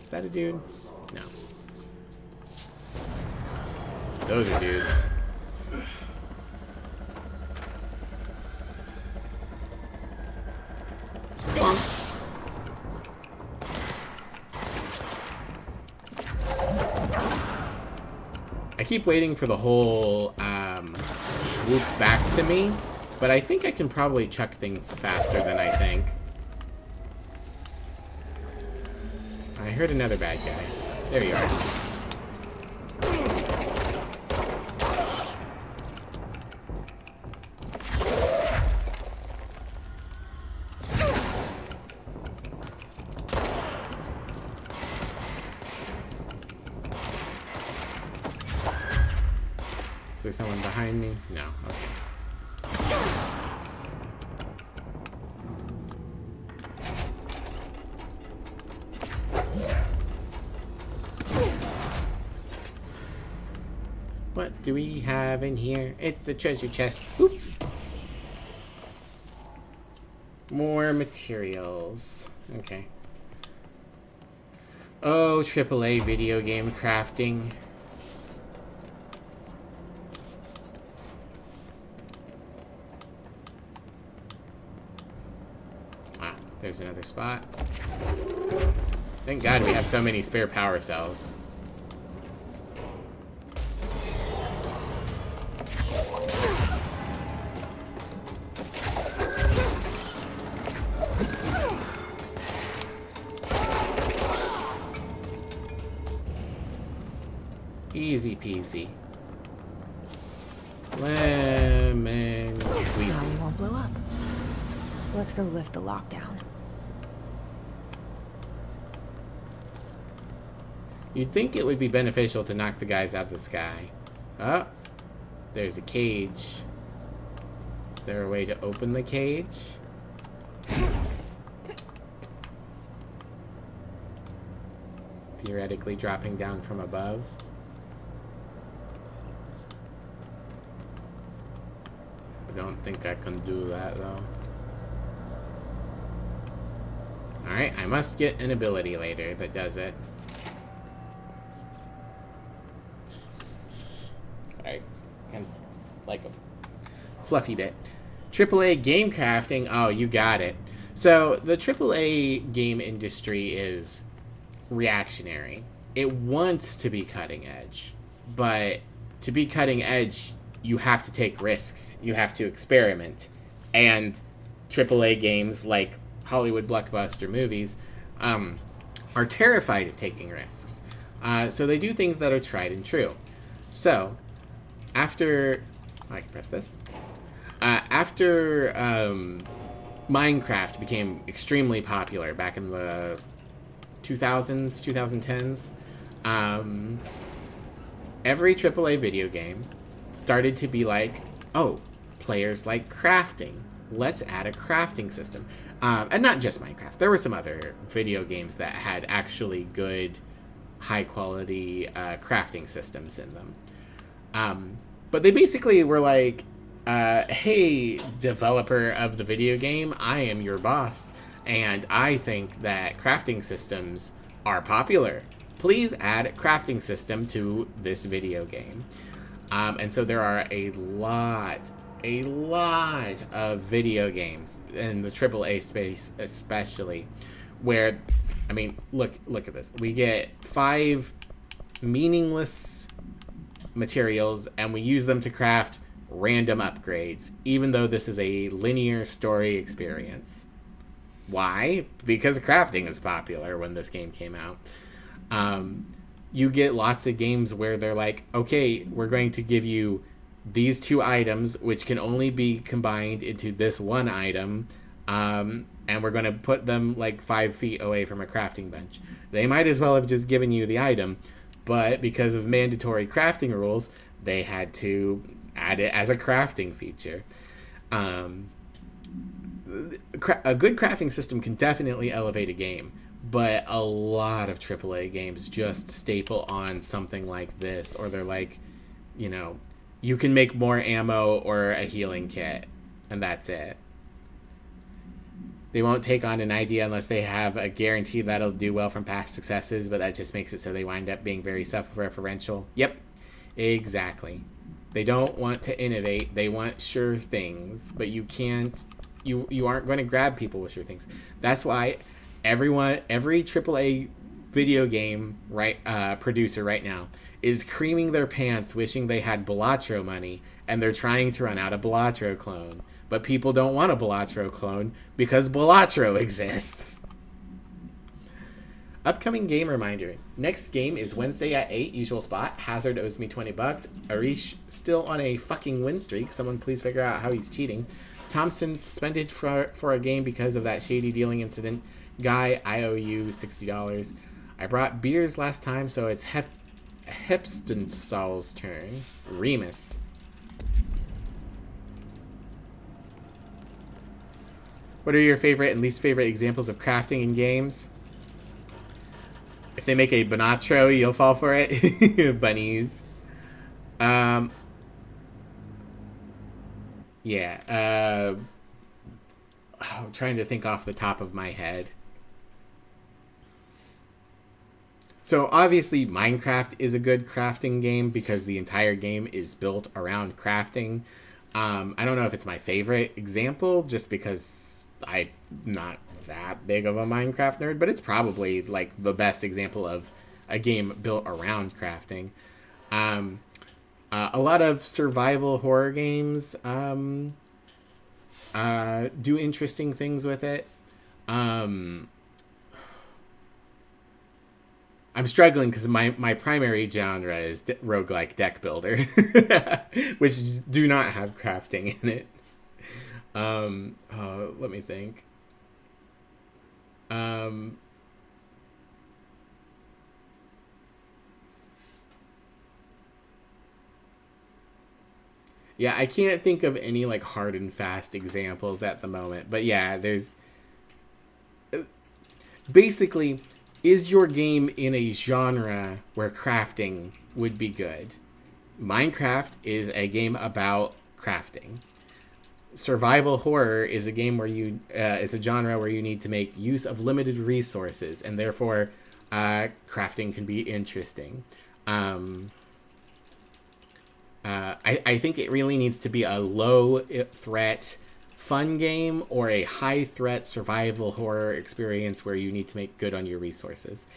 Is that a dude? No. Those are dudes. Bonk. I keep waiting for the whole swoop back to me, but I think I can probably chuck things faster than I think. I heard another bad guy. There you are. Is there someone behind me? No. Okay. What do we have in here? It's a treasure chest. Oop. More materials. Okay. Oh, AAA video game crafting. Ah, there's another spot. Thank God we have so many spare power cells. Easy peasy. Lemon Now squeezy. we won't blow up. Let's go lift the lockdown. You'd think it would be beneficial to knock the guys out of the sky. Oh, there's a cage. Is there a way to open the cage? Theoretically dropping down from above. I don't think I can do that though. Alright, I must get an ability later that does it. Sorry. I'm like a fluffy bit. AAA game crafting. Oh, you got it. So, the AAA game industry is reactionary. It wants to be cutting edge. But to be cutting edge, you have to take risks. You have to experiment. And AAA games, like Hollywood blockbuster movies, are terrified of taking risks. So they do things that are tried and true. So, after... I can press this. After Minecraft became extremely popular back in the 2000s, 2010s, every AAA video game started to be like, oh, players like crafting. Let's add a crafting system. And not just Minecraft. There were some other video games that had actually good, high-quality crafting systems in them. But they basically were like, hey, developer of the video game, I am your boss, and I think that crafting systems are popular. Please add a crafting system to this video game. And so there are a lot of video games in the AAA space especially, where, I mean, look at this. We get 5 meaningless materials and we use them to craft random upgrades, even though this is a linear story experience. Why? Because crafting is popular when this game came out. You get lots of games where they're like, okay, we're going to give you these 2 items, which can only be combined into this one item, and we're going to put them like 5 feet away from a crafting bench. They might as well have just given you the item, but because of mandatory crafting rules, they had to add it as a crafting feature. A good crafting system can definitely elevate a game, but a lot of AAA games just staple on something like this, or they're like, you know, you can make more ammo or a healing kit, and that's it. They won't take on an idea unless they have a guarantee that'll do well from past successes, but that just makes it so they wind up being very self-referential. Yep, exactly. They don't want to innovate. They want sure things, but you can't... You aren't going to grab people with sure things. That's why every AAA video game producer right now is creaming their pants wishing they had Balatro money, and they're trying to run out a Balatro clone. But people don't want a Balatro clone because Balatro exists. Upcoming game reminder. Next game is Wednesday at 8, usual spot. Hazard owes me $20. Arish still on a fucking win streak. Someone please figure out how he's cheating. Thompson suspended for a game because of that shady dealing incident. Guy, I owe you $60. I brought beers last time, so it's Hepstenstall's turn. Remus. What are your favorite and least favorite examples of crafting in games? If they make a Bonatro, you'll fall for it. Bunnies. Yeah. I'm trying to think off the top of my head. So obviously Minecraft is a good crafting game because the entire game is built around crafting. I don't know if it's my favorite example just because I'm not that big of a Minecraft nerd, but it's probably like the best example of a game built around crafting. A lot of survival horror games do interesting things with it. I I'm struggling because my primary genre is roguelike deck builder, which do not have crafting in it. Let me think. Yeah, I can't think of any like hard and fast examples at the moment. But yeah, there's basically, is your game in a genre where crafting would be good? Minecraft is a game about crafting. Survival horror is a game where you is a genre where you need to make use of limited resources, and therefore crafting can be interesting. I think it really needs to be a low threat fun game or a high threat survival horror experience where you need to make good on your resources.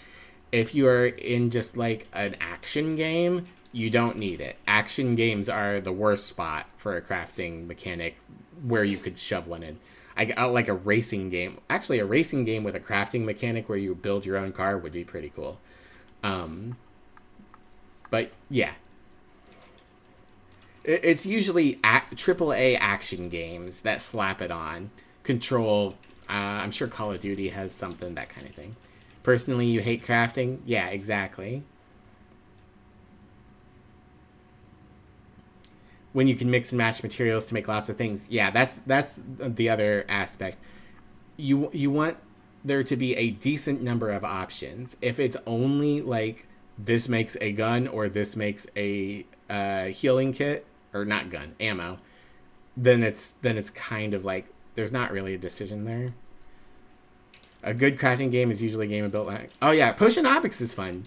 If you are in just like an action game, you don't need it. Action games are the worst spot for a crafting mechanic where you could shove one in. I like a racing game. Actually, a racing game with a crafting mechanic where you build your own car would be pretty cool. But yeah, it's usually AAA action games that slap it on. Control, I'm sure Call of Duty has something, that kind of thing. Personally, you hate crafting? Yeah, exactly. When you can mix and match materials to make lots of things. Yeah, that's the other aspect. You want there to be a decent number of options. If it's only like this makes a gun or this makes a healing kit, or not gun, ammo, then it's kind of like there's not really a decision there. A good crafting game is usually a game built like, oh yeah, Potionomics is fun.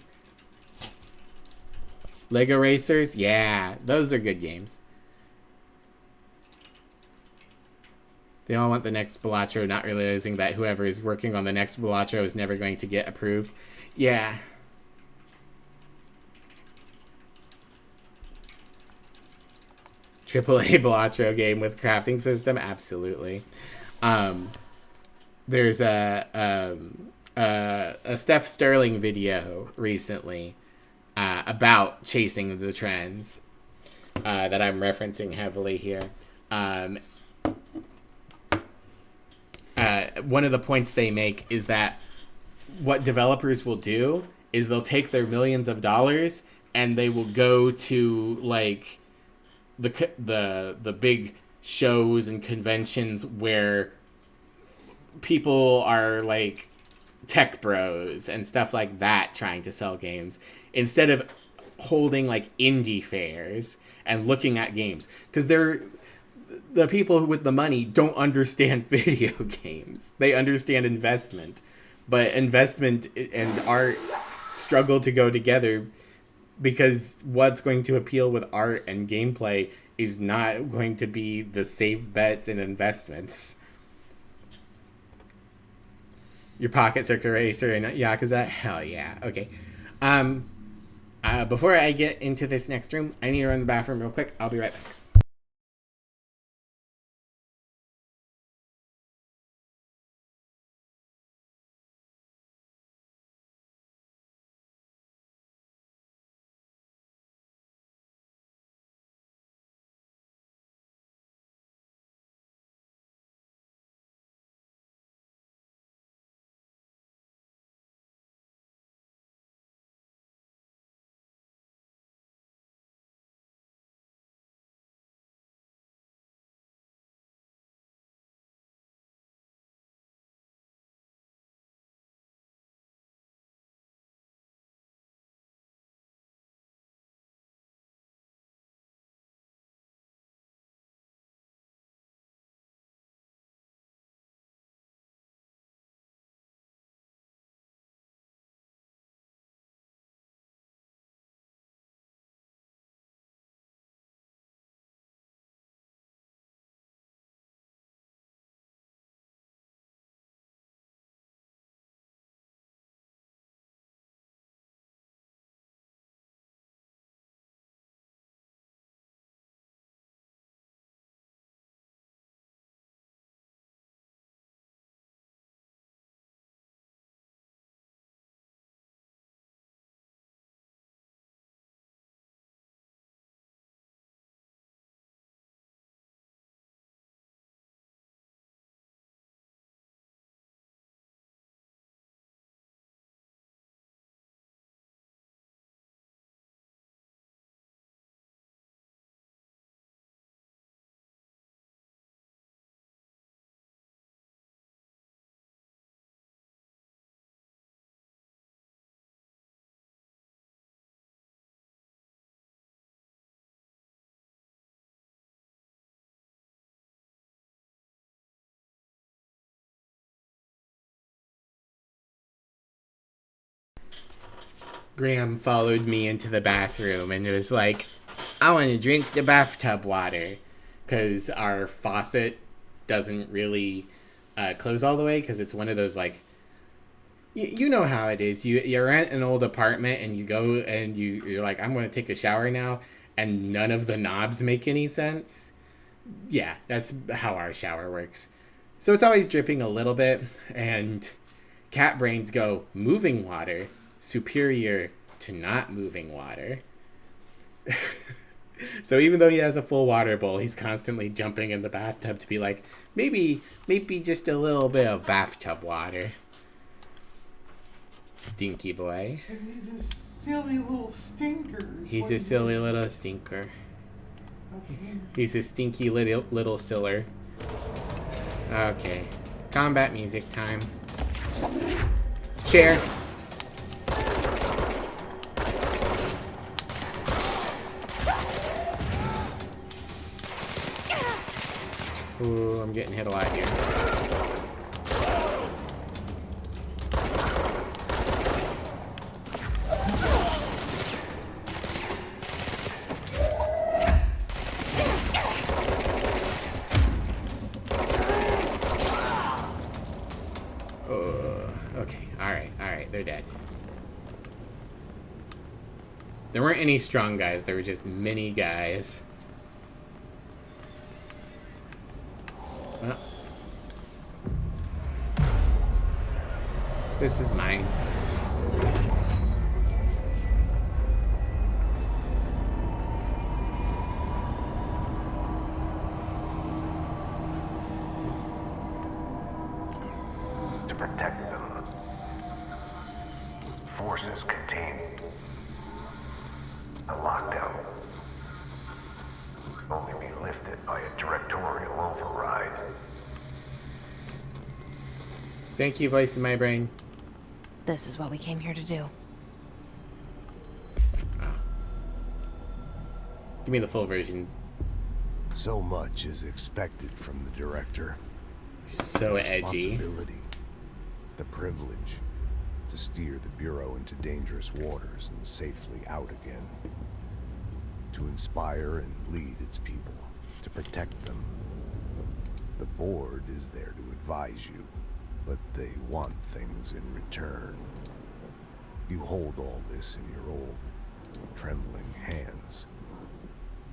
Lego Racers, yeah, those are good games. They all want the next Balatro, not realizing that whoever is working on the next Balatro is never going to get approved. Yeah. AAA Balatro game with crafting system, absolutely. There's a Steph Sterling video recently about chasing the trends that I'm referencing heavily here. One of the points they make is that what developers will do is they'll take their millions of dollars and they will go to like the big shows and conventions where people are like tech bros and stuff like that trying to sell games instead of holding like indie fairs and looking at games, because they're the people with the money don't understand video games. They understand investment, but investment and art struggle to go together because what's going to appeal with art and gameplay is not going to be the safe bets and investments. Your Pocket Circuit Racer and Yakuza? Hell yeah. Okay. Before I get into this next room, I need to run to the bathroom real quick. I'll be right back. Graham followed me into the bathroom and was like, I want to drink the bathtub water. Because our faucet doesn't really close all the way, because it's one of those, like, you know how it is. You rent an old apartment and you go and you're like, I'm going to take a shower now, and none of the knobs make any sense. Yeah, that's how our shower works. So it's always dripping a little bit, and cat brains go, moving water, superior to not moving water. So even though he has a full water bowl, he's constantly jumping in the bathtub to be like, maybe just a little bit of bathtub water. Stinky boy. He's a silly little stinker. He's a silly little stinker. Okay. He's a stinky little siller. Okay. Combat music time. Chair. Ooh, I'm getting hit a lot here. Okay, alright, they're dead. There weren't any strong guys, there were just many guys. Well, this is mine. To protect them, forces contain the lockdown. Only be lifted by a directorial override. Thank you, voice in my brain. This is what we came here to do. Oh. Give me the full version. So much is expected from the director. So the edgy. Responsibility, the privilege to steer the Bureau into dangerous waters and safely out again. To inspire and lead its people, to protect them. The board is there to advise you, but they want things in return. You hold all this in your old, trembling hands.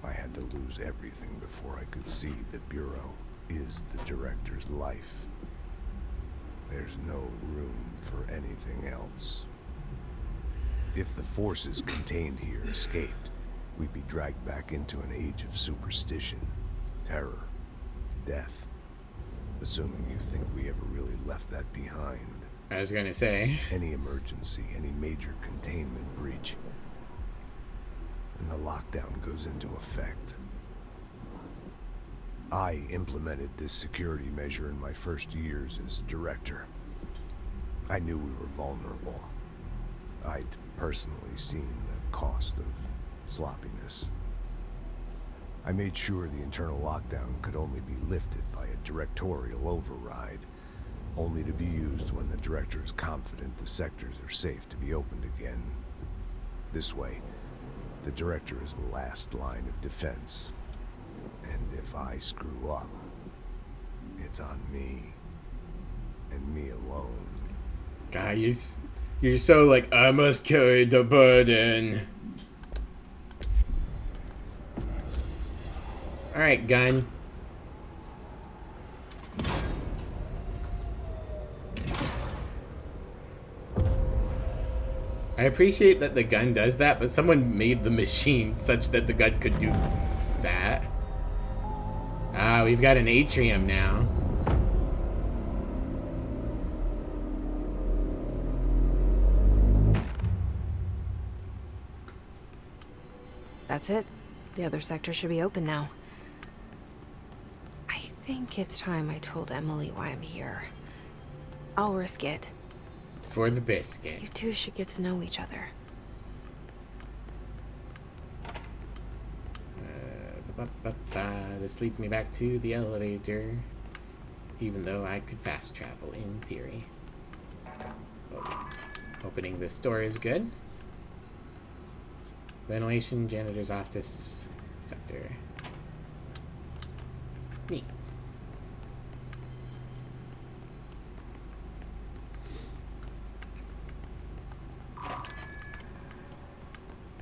I had to lose everything before I could see the Bureau is the director's life. There's no room for anything else. If the forces contained here escaped, we'd be dragged back into an age of superstition, terror, death. Assuming you think we ever really left that behind. I was gonna say. Any emergency, any major containment breach, and the lockdown goes into effect. I implemented this security measure in my first years as director. I knew we were vulnerable. I'd personally seen the cost of sloppiness. I made sure the internal lockdown could only be lifted by a directorial override, only to be used when the director is confident the sectors are safe to be opened again. This way, the director is the last line of defense. And if I screw up, it's on me. And me alone. God, you're so like, I must carry the burden. Alright, gun. I appreciate that the gun does that, but someone made the machine such that the gun could do that. Ah, we've got an atrium now. That's it. The other sector should be open now. I think it's time I told Emily why I'm here. I'll risk it. For the biscuit. You two should get to know each other. This leads me back to the elevator. Even though I could fast travel in theory. Oh. Opening this door is good. Ventilation, janitor's office, sector. Neat.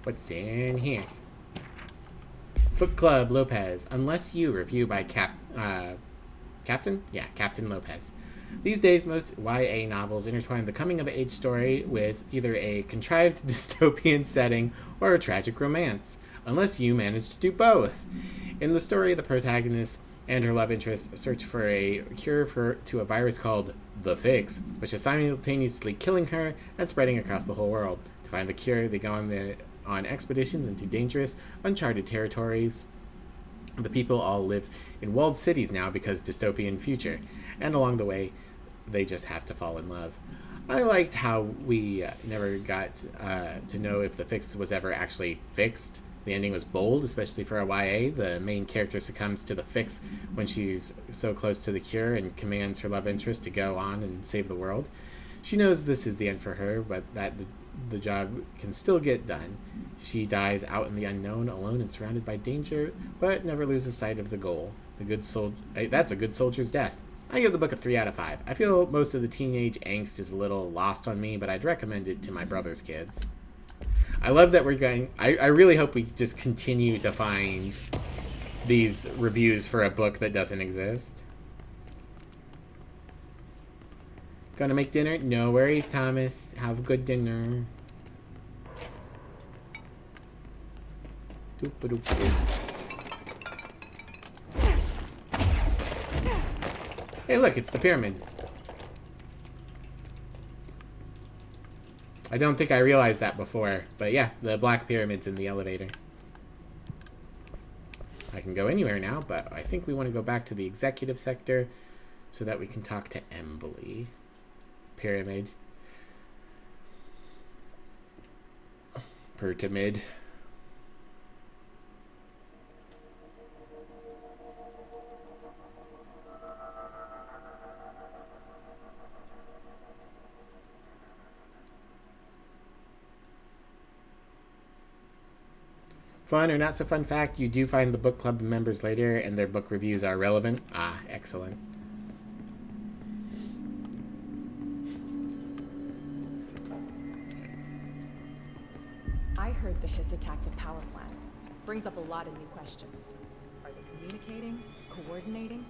What's in here? Book Club Lopez. Unless you review by Captain? Yeah, Captain Lopez. These days, most YA novels intertwine the coming-of-age story with either a contrived dystopian setting or a tragic romance, unless you manage to do both. In the story, the protagonist and her love interest search for a cure to a virus called the Fix, which is simultaneously killing her and spreading across the whole world. To find the cure, they go on expeditions into dangerous, uncharted territories. The people all live in walled cities now because dystopian future, and along the way, they just have to fall in love. I liked how we never got to know if the fix was ever actually fixed. The ending was bold, especially for a YA. The main character succumbs to the fix when she's so close to the cure and commands her love interest to go on and save the world. She knows this is the end for her, but that the job can still get done. She dies out in the unknown, alone and surrounded by danger, but never loses sight of the goal. That's a good soldier's death. I give the book a 3 out of 5. I feel most of the teenage angst is a little lost on me, but I'd recommend it to my brother's kids. I love that we're going... I really hope we just continue to find these reviews for a book that doesn't exist. Gonna make dinner? No worries, Thomas. Have a good dinner. Hey, look, it's the pyramid. I don't think I realized that before, but yeah, the black pyramid's in the elevator. I can go anywhere now, but I think we want to go back to the executive sector so that we can talk to Emily. Pyramid. Pertamid. Fun or not so fun fact, you do find the book club members later and their book reviews are relevant. Ah, excellent. I heard the Hiss attacked the power plant. Brings up a lot of new questions. Are they communicating? Coordinating?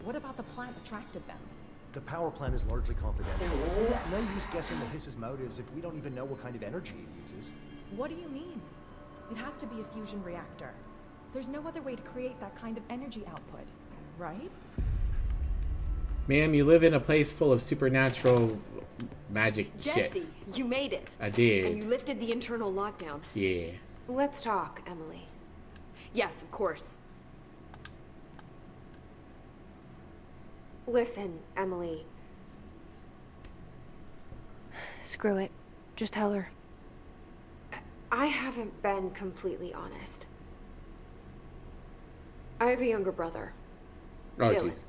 What about the plant attracted them? The power plant is largely confidential. No use guessing the Hiss's motives if we don't even know what kind of energy it uses. What do you mean? It has to be a fusion reactor. There's no other way to create that kind of energy output, right? Ma'am, you live in a place full of supernatural magic shit. Jesse, you made it. I did. And you lifted the internal lockdown. Yeah. Let's talk, Emily. Yes, of course. Listen, Emily. Screw it. Just tell her. I haven't been completely honest. I have a younger brother. Oh, Dylan. jeez.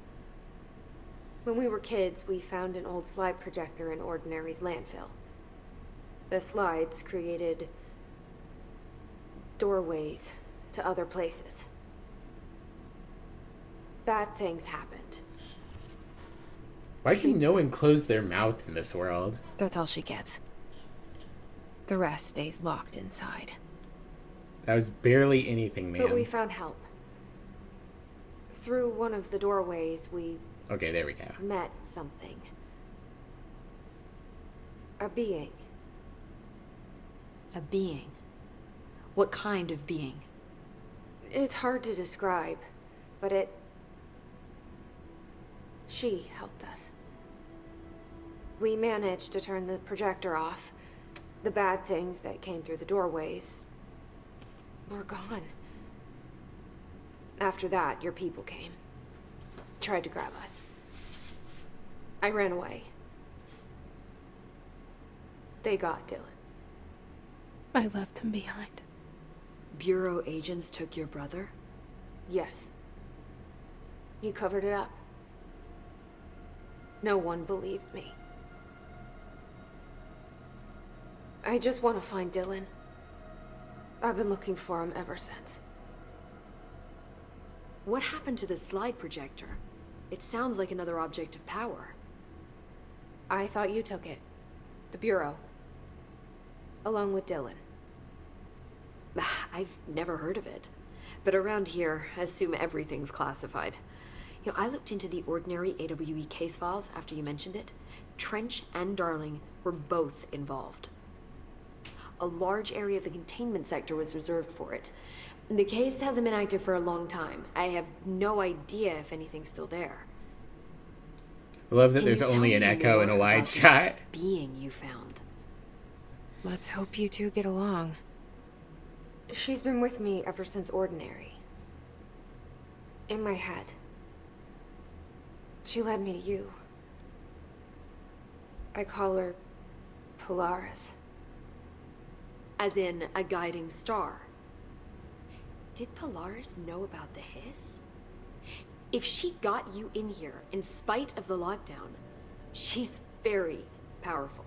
When we were kids, we found an old slide projector in Ordinary's landfill. The slides created doorways to other places. Bad things happened. Why can no one close their mouth in this world? That's all she gets. The rest stays locked inside. That was barely anything, ma'am. But we found help. Through one of the doorways, we... Okay, there we go. Met something. A being. A being? What kind of being? It's hard to describe, but she helped us. We managed to turn the projector off. The bad things that came through the doorways were gone. After that, your people came. Tried to grab us. I ran away. They got Dylan. I left him behind. Bureau agents took your brother? Yes. You covered it up. No one believed me. I just want to find Dylan. I've been looking for him ever since. What happened to the slide projector? It sounds like another object of power. I thought you took it. The Bureau. Along with Dylan. I've never heard of it. But around here, I assume everything's classified. You know, I looked into the ordinary AWE case files after you mentioned it. Trench and Darling were both involved. A large area of the containment sector was reserved for it. The case hasn't been active for a long time. I have no idea if anything's still there. I love that Can there's you only tell an me echo more and a about wide this shot. being you found? Let's hope you two get along. She's been with me ever since Ordinary. In my head. She led me to you. I call her Polaris. As in a guiding star. Did Polaris know about the hiss? If she got you in here in spite of the lockdown, she's very powerful.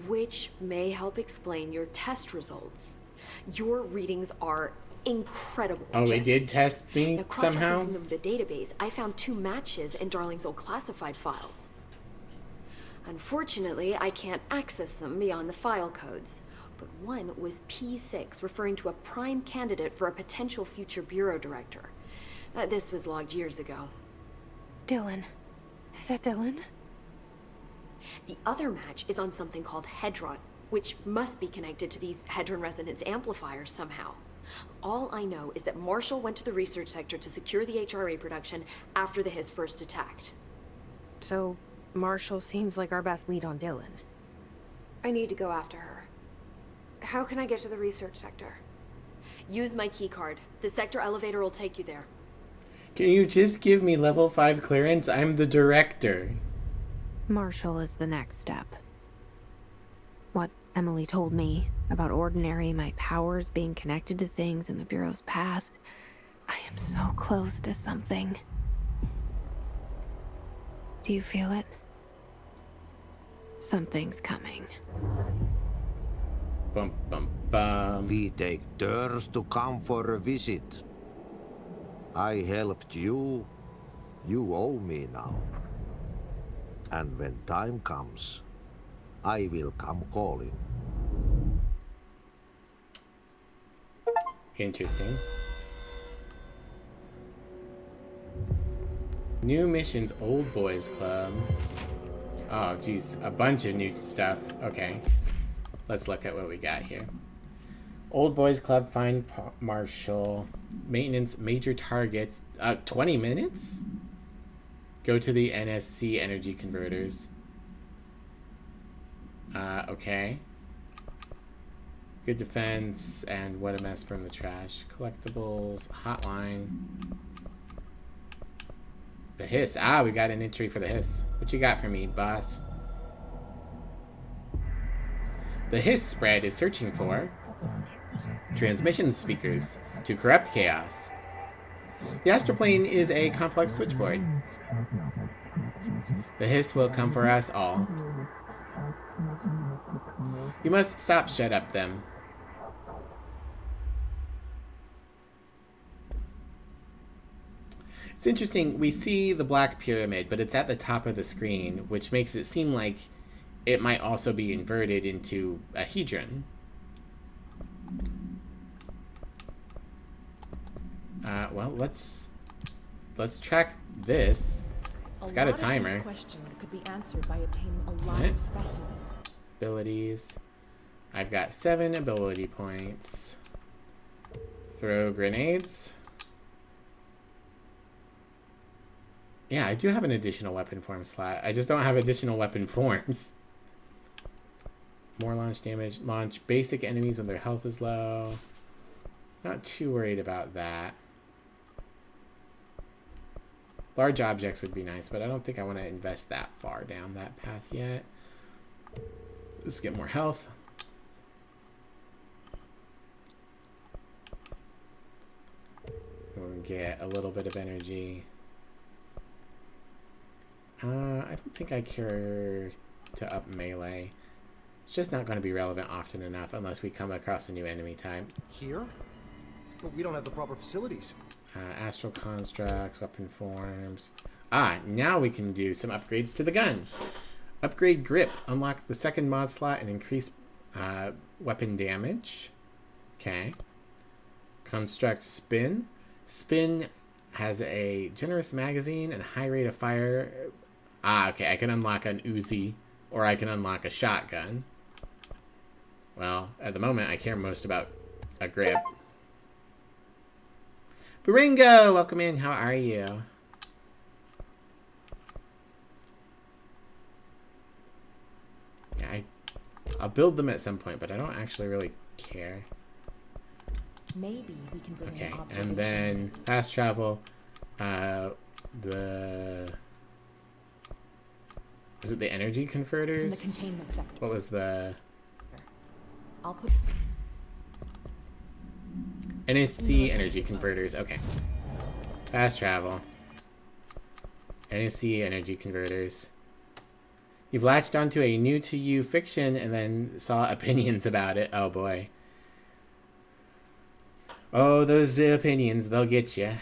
Which may help explain your test results. Your readings are incredible. Oh, Jesse. it did test me Now, somehow? cross-referencing them with the database, I found 2 matches in Darling's old classified files. Unfortunately, I can't access them beyond the file codes. But one was P6, referring to a prime candidate for a potential future bureau director. This was logged years ago. Dylan. Is that Dylan? The other match is on something called Hedron, which must be connected to these Hedron resonance amplifiers somehow. All I know is that Marshall went to the research sector to secure the HRA production after the Hiss first attacked. So, Marshall seems like our best lead on Dylan. I need to go after her. How can I get to the research sector? Use my keycard. The sector elevator will take you there. Can you just give me level 5 clearance? I'm the director. Marshall is the next step. What Emily told me about Ordinary, my powers being connected to things in the Bureau's past, I am so close to something. Do you feel it? Something's coming. Bum, bum, bum. We take turns to come for a visit. I helped you. You owe me now. And when time comes, I will come calling. Interesting. New missions, Old Boys Club. Oh, geez, a bunch of new stuff. Okay, let's look at what we got here. Old Boys Club, find Marshall. Maintenance, major targets. 20 minutes? Go to the NSC energy converters. Okay. Good defense, and what a mess from the trash. Collectibles, hotline. The hiss. Ah, we got an entry for the hiss. What you got for me, boss? The hiss spread is searching for transmission speakers to corrupt chaos. The astroplane is a complex switchboard. The hiss will come for us all. You must stop, shut up them. It's interesting, we see the black pyramid, but it's at the top of the screen, which makes it seem like it might also be inverted into a hedron. Well, let's track this. It's got a timer. These questions could be answered by obtaining a live specimen. Abilities. I've got 7 ability points. Throw grenades. Yeah, I do have an additional weapon form slot. I just don't have additional weapon forms. More launch damage. Launch basic enemies when their health is low. Not too worried about that. Large objects would be nice, but I don't think I want to invest that far down that path yet. Let's get more health. We'll get a little bit of energy. I don't think I care to up melee. It's just not going to be relevant often enough unless we come across a new enemy type. Here? But we don't have the proper facilities. Astral constructs, weapon forms. Ah, now we can do some upgrades to the gun. Upgrade grip. Unlock the second mod slot and increase weapon damage. Okay. Construct spin. Spin has a generous magazine and high rate of fire. Ah, okay. I can unlock an Uzi or I can unlock a shotgun. Well, at the moment, I care most about a grip. Baringo, welcome in. How are you? Yeah, I'll build them at some point, but I don't actually really care. Maybe we can bring Okay, in observation. and then fast travel. Was it the energy converters? In the containment sector. What was the... I'll put... NSC energy converters. Okay. Fast travel. NSC energy converters. You've latched onto a new to you fiction and then saw opinions about it. Oh boy. Oh, those opinions, they'll get you.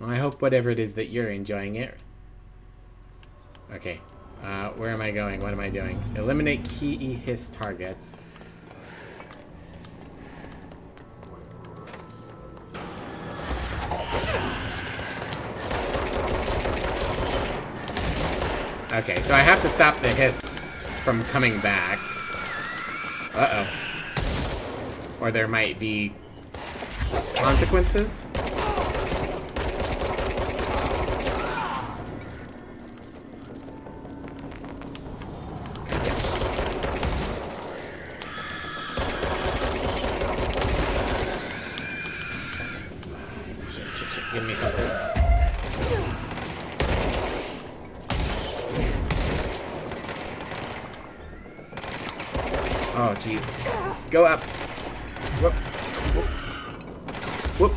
Well, I hope whatever it is that you're enjoying it. Okay. Where am I going? What am I doing? Eliminate key hiss targets. Okay, so I have to stop the hiss from coming back. Uh-oh. Or there might be consequences. Shit. Give me something. Oh, jeez. Go up. Whoop. Whoop. Whoop.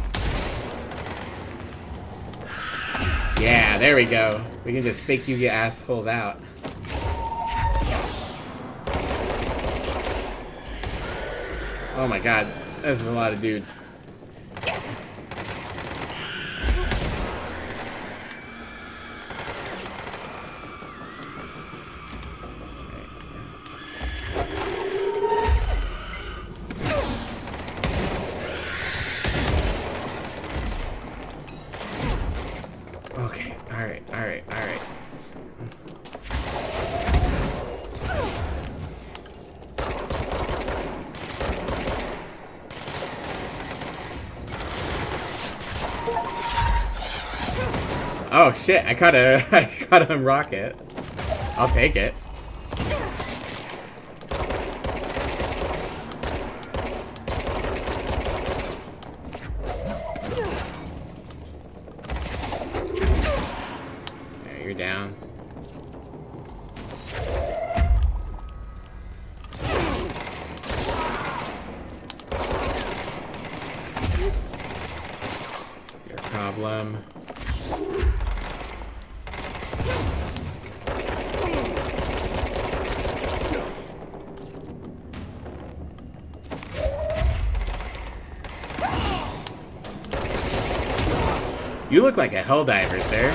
Yeah, there we go. We can just fake you assholes out. Oh my god. This is a lot of dudes. Alright. Oh shit, I caught a rocket. I'll take it. Okay, you're down. Your problem. You look like a helldiver, sir.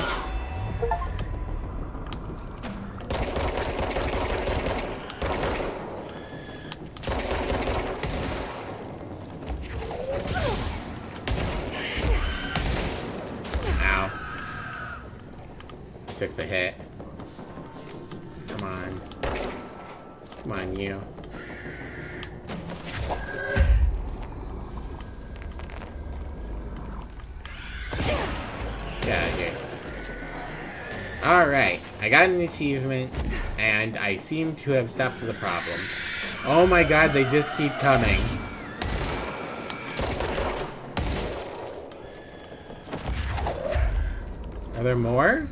Ow. Took the hit. Come on. Come on, you. Get out of here. Alright, I got an achievement, and I seem to have stopped the problem. Oh my god, they just keep coming. Are there more?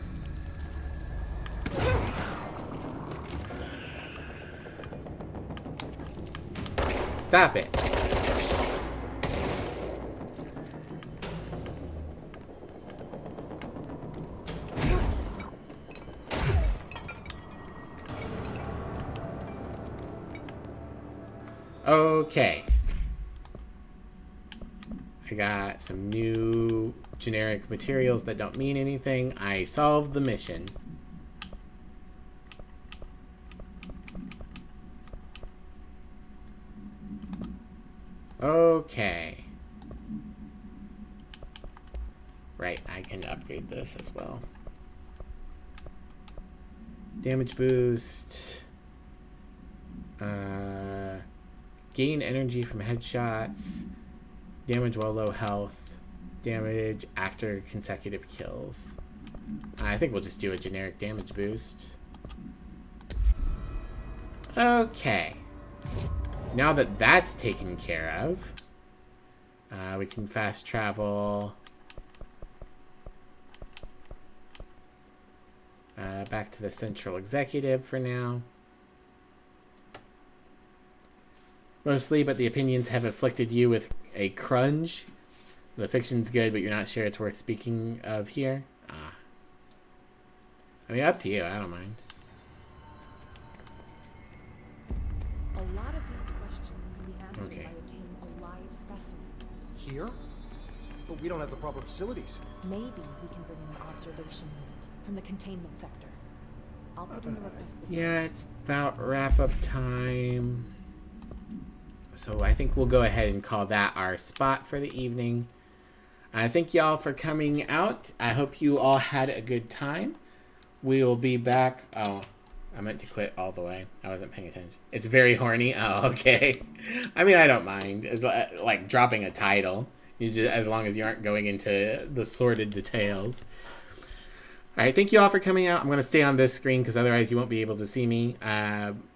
Stop it. Okay. I got some new generic materials that don't mean anything. I solved the mission. Okay. Right, I can upgrade this as well. Damage boost. Gain energy from headshots. Damage while low health. Damage after consecutive kills. I think we'll just do a generic damage boost. Okay. Now that that's taken care of, we can fast travel back to the central executive for now. Mostly, but the opinions have afflicted you with a crunch. The fiction's good, but you're not sure it's worth speaking of here. I mean, up to you. I don't mind. A lot of these questions can be answered by obtaining a live specimen. Here? But we don't have the proper facilities. Maybe we can bring in an observation unit from the containment sector. I'll put in the request. Yeah, it's about wrap-up time. So I think we'll go ahead and call that our spot for the evening. Thank y'all for coming out. I hope you all had a good time. We will be back. Oh, I meant to quit all the way. I wasn't paying attention. It's very horny. Oh, okay. I mean, I don't mind. It's like dropping a title. You just, as long as you aren't going into the sordid details. All right, thank you all for coming out. I'm going to stay on this screen because otherwise you won't be able to see me.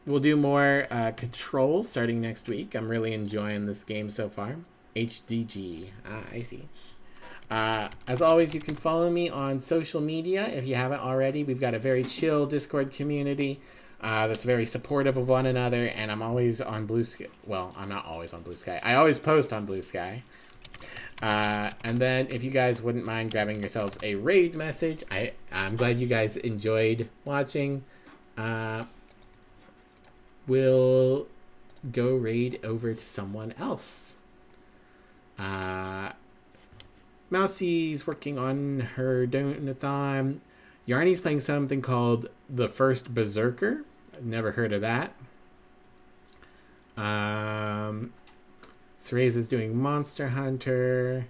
We'll do more Control starting next week. I'm really enjoying this game so far. HDG. I see. As always, you can follow me on social media if you haven't already. We've got a very chill Discord community that's very supportive of one another, and I'm always on Blue Sky. Well, I'm not always on Blue Sky. I always post on Blue Sky. And then if you guys wouldn't mind grabbing yourselves a raid message, I'm glad you guys enjoyed watching. We'll go raid over to someone else. Mousie's working on her donathon. Yarny's playing something called The First Berserker. I've never heard of that. Cereza is doing Monster Hunter.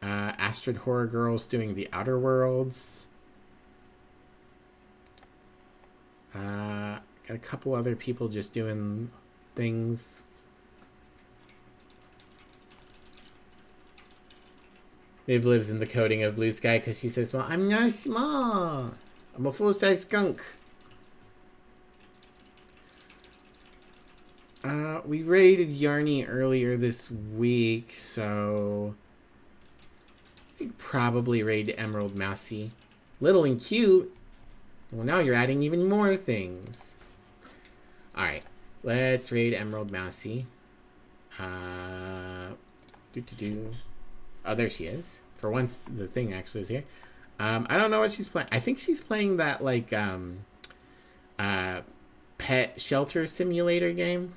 Astrid Horror Girl's doing The Outer Worlds. Got a couple other people just doing things. Viv lives in the coating of Blue Sky because she's so small. I'm not small. I'm a full-size skunk. We raided Yarny earlier this week, so I probably raid Emerald Mousy. Little and cute. Well, now you're adding even more things. Alright, let's raid Emerald Mousy. Oh, there she is. For once, the thing actually is here. I don't know what she's playing. I think she's playing that, like, pet shelter simulator game.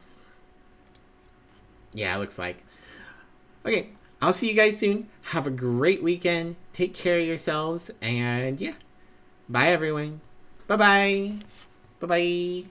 Yeah, it looks like. Okay, I'll see you guys soon. Have a great weekend. Take care of yourselves. And, yeah. Bye, everyone. Bye-bye. Bye-bye.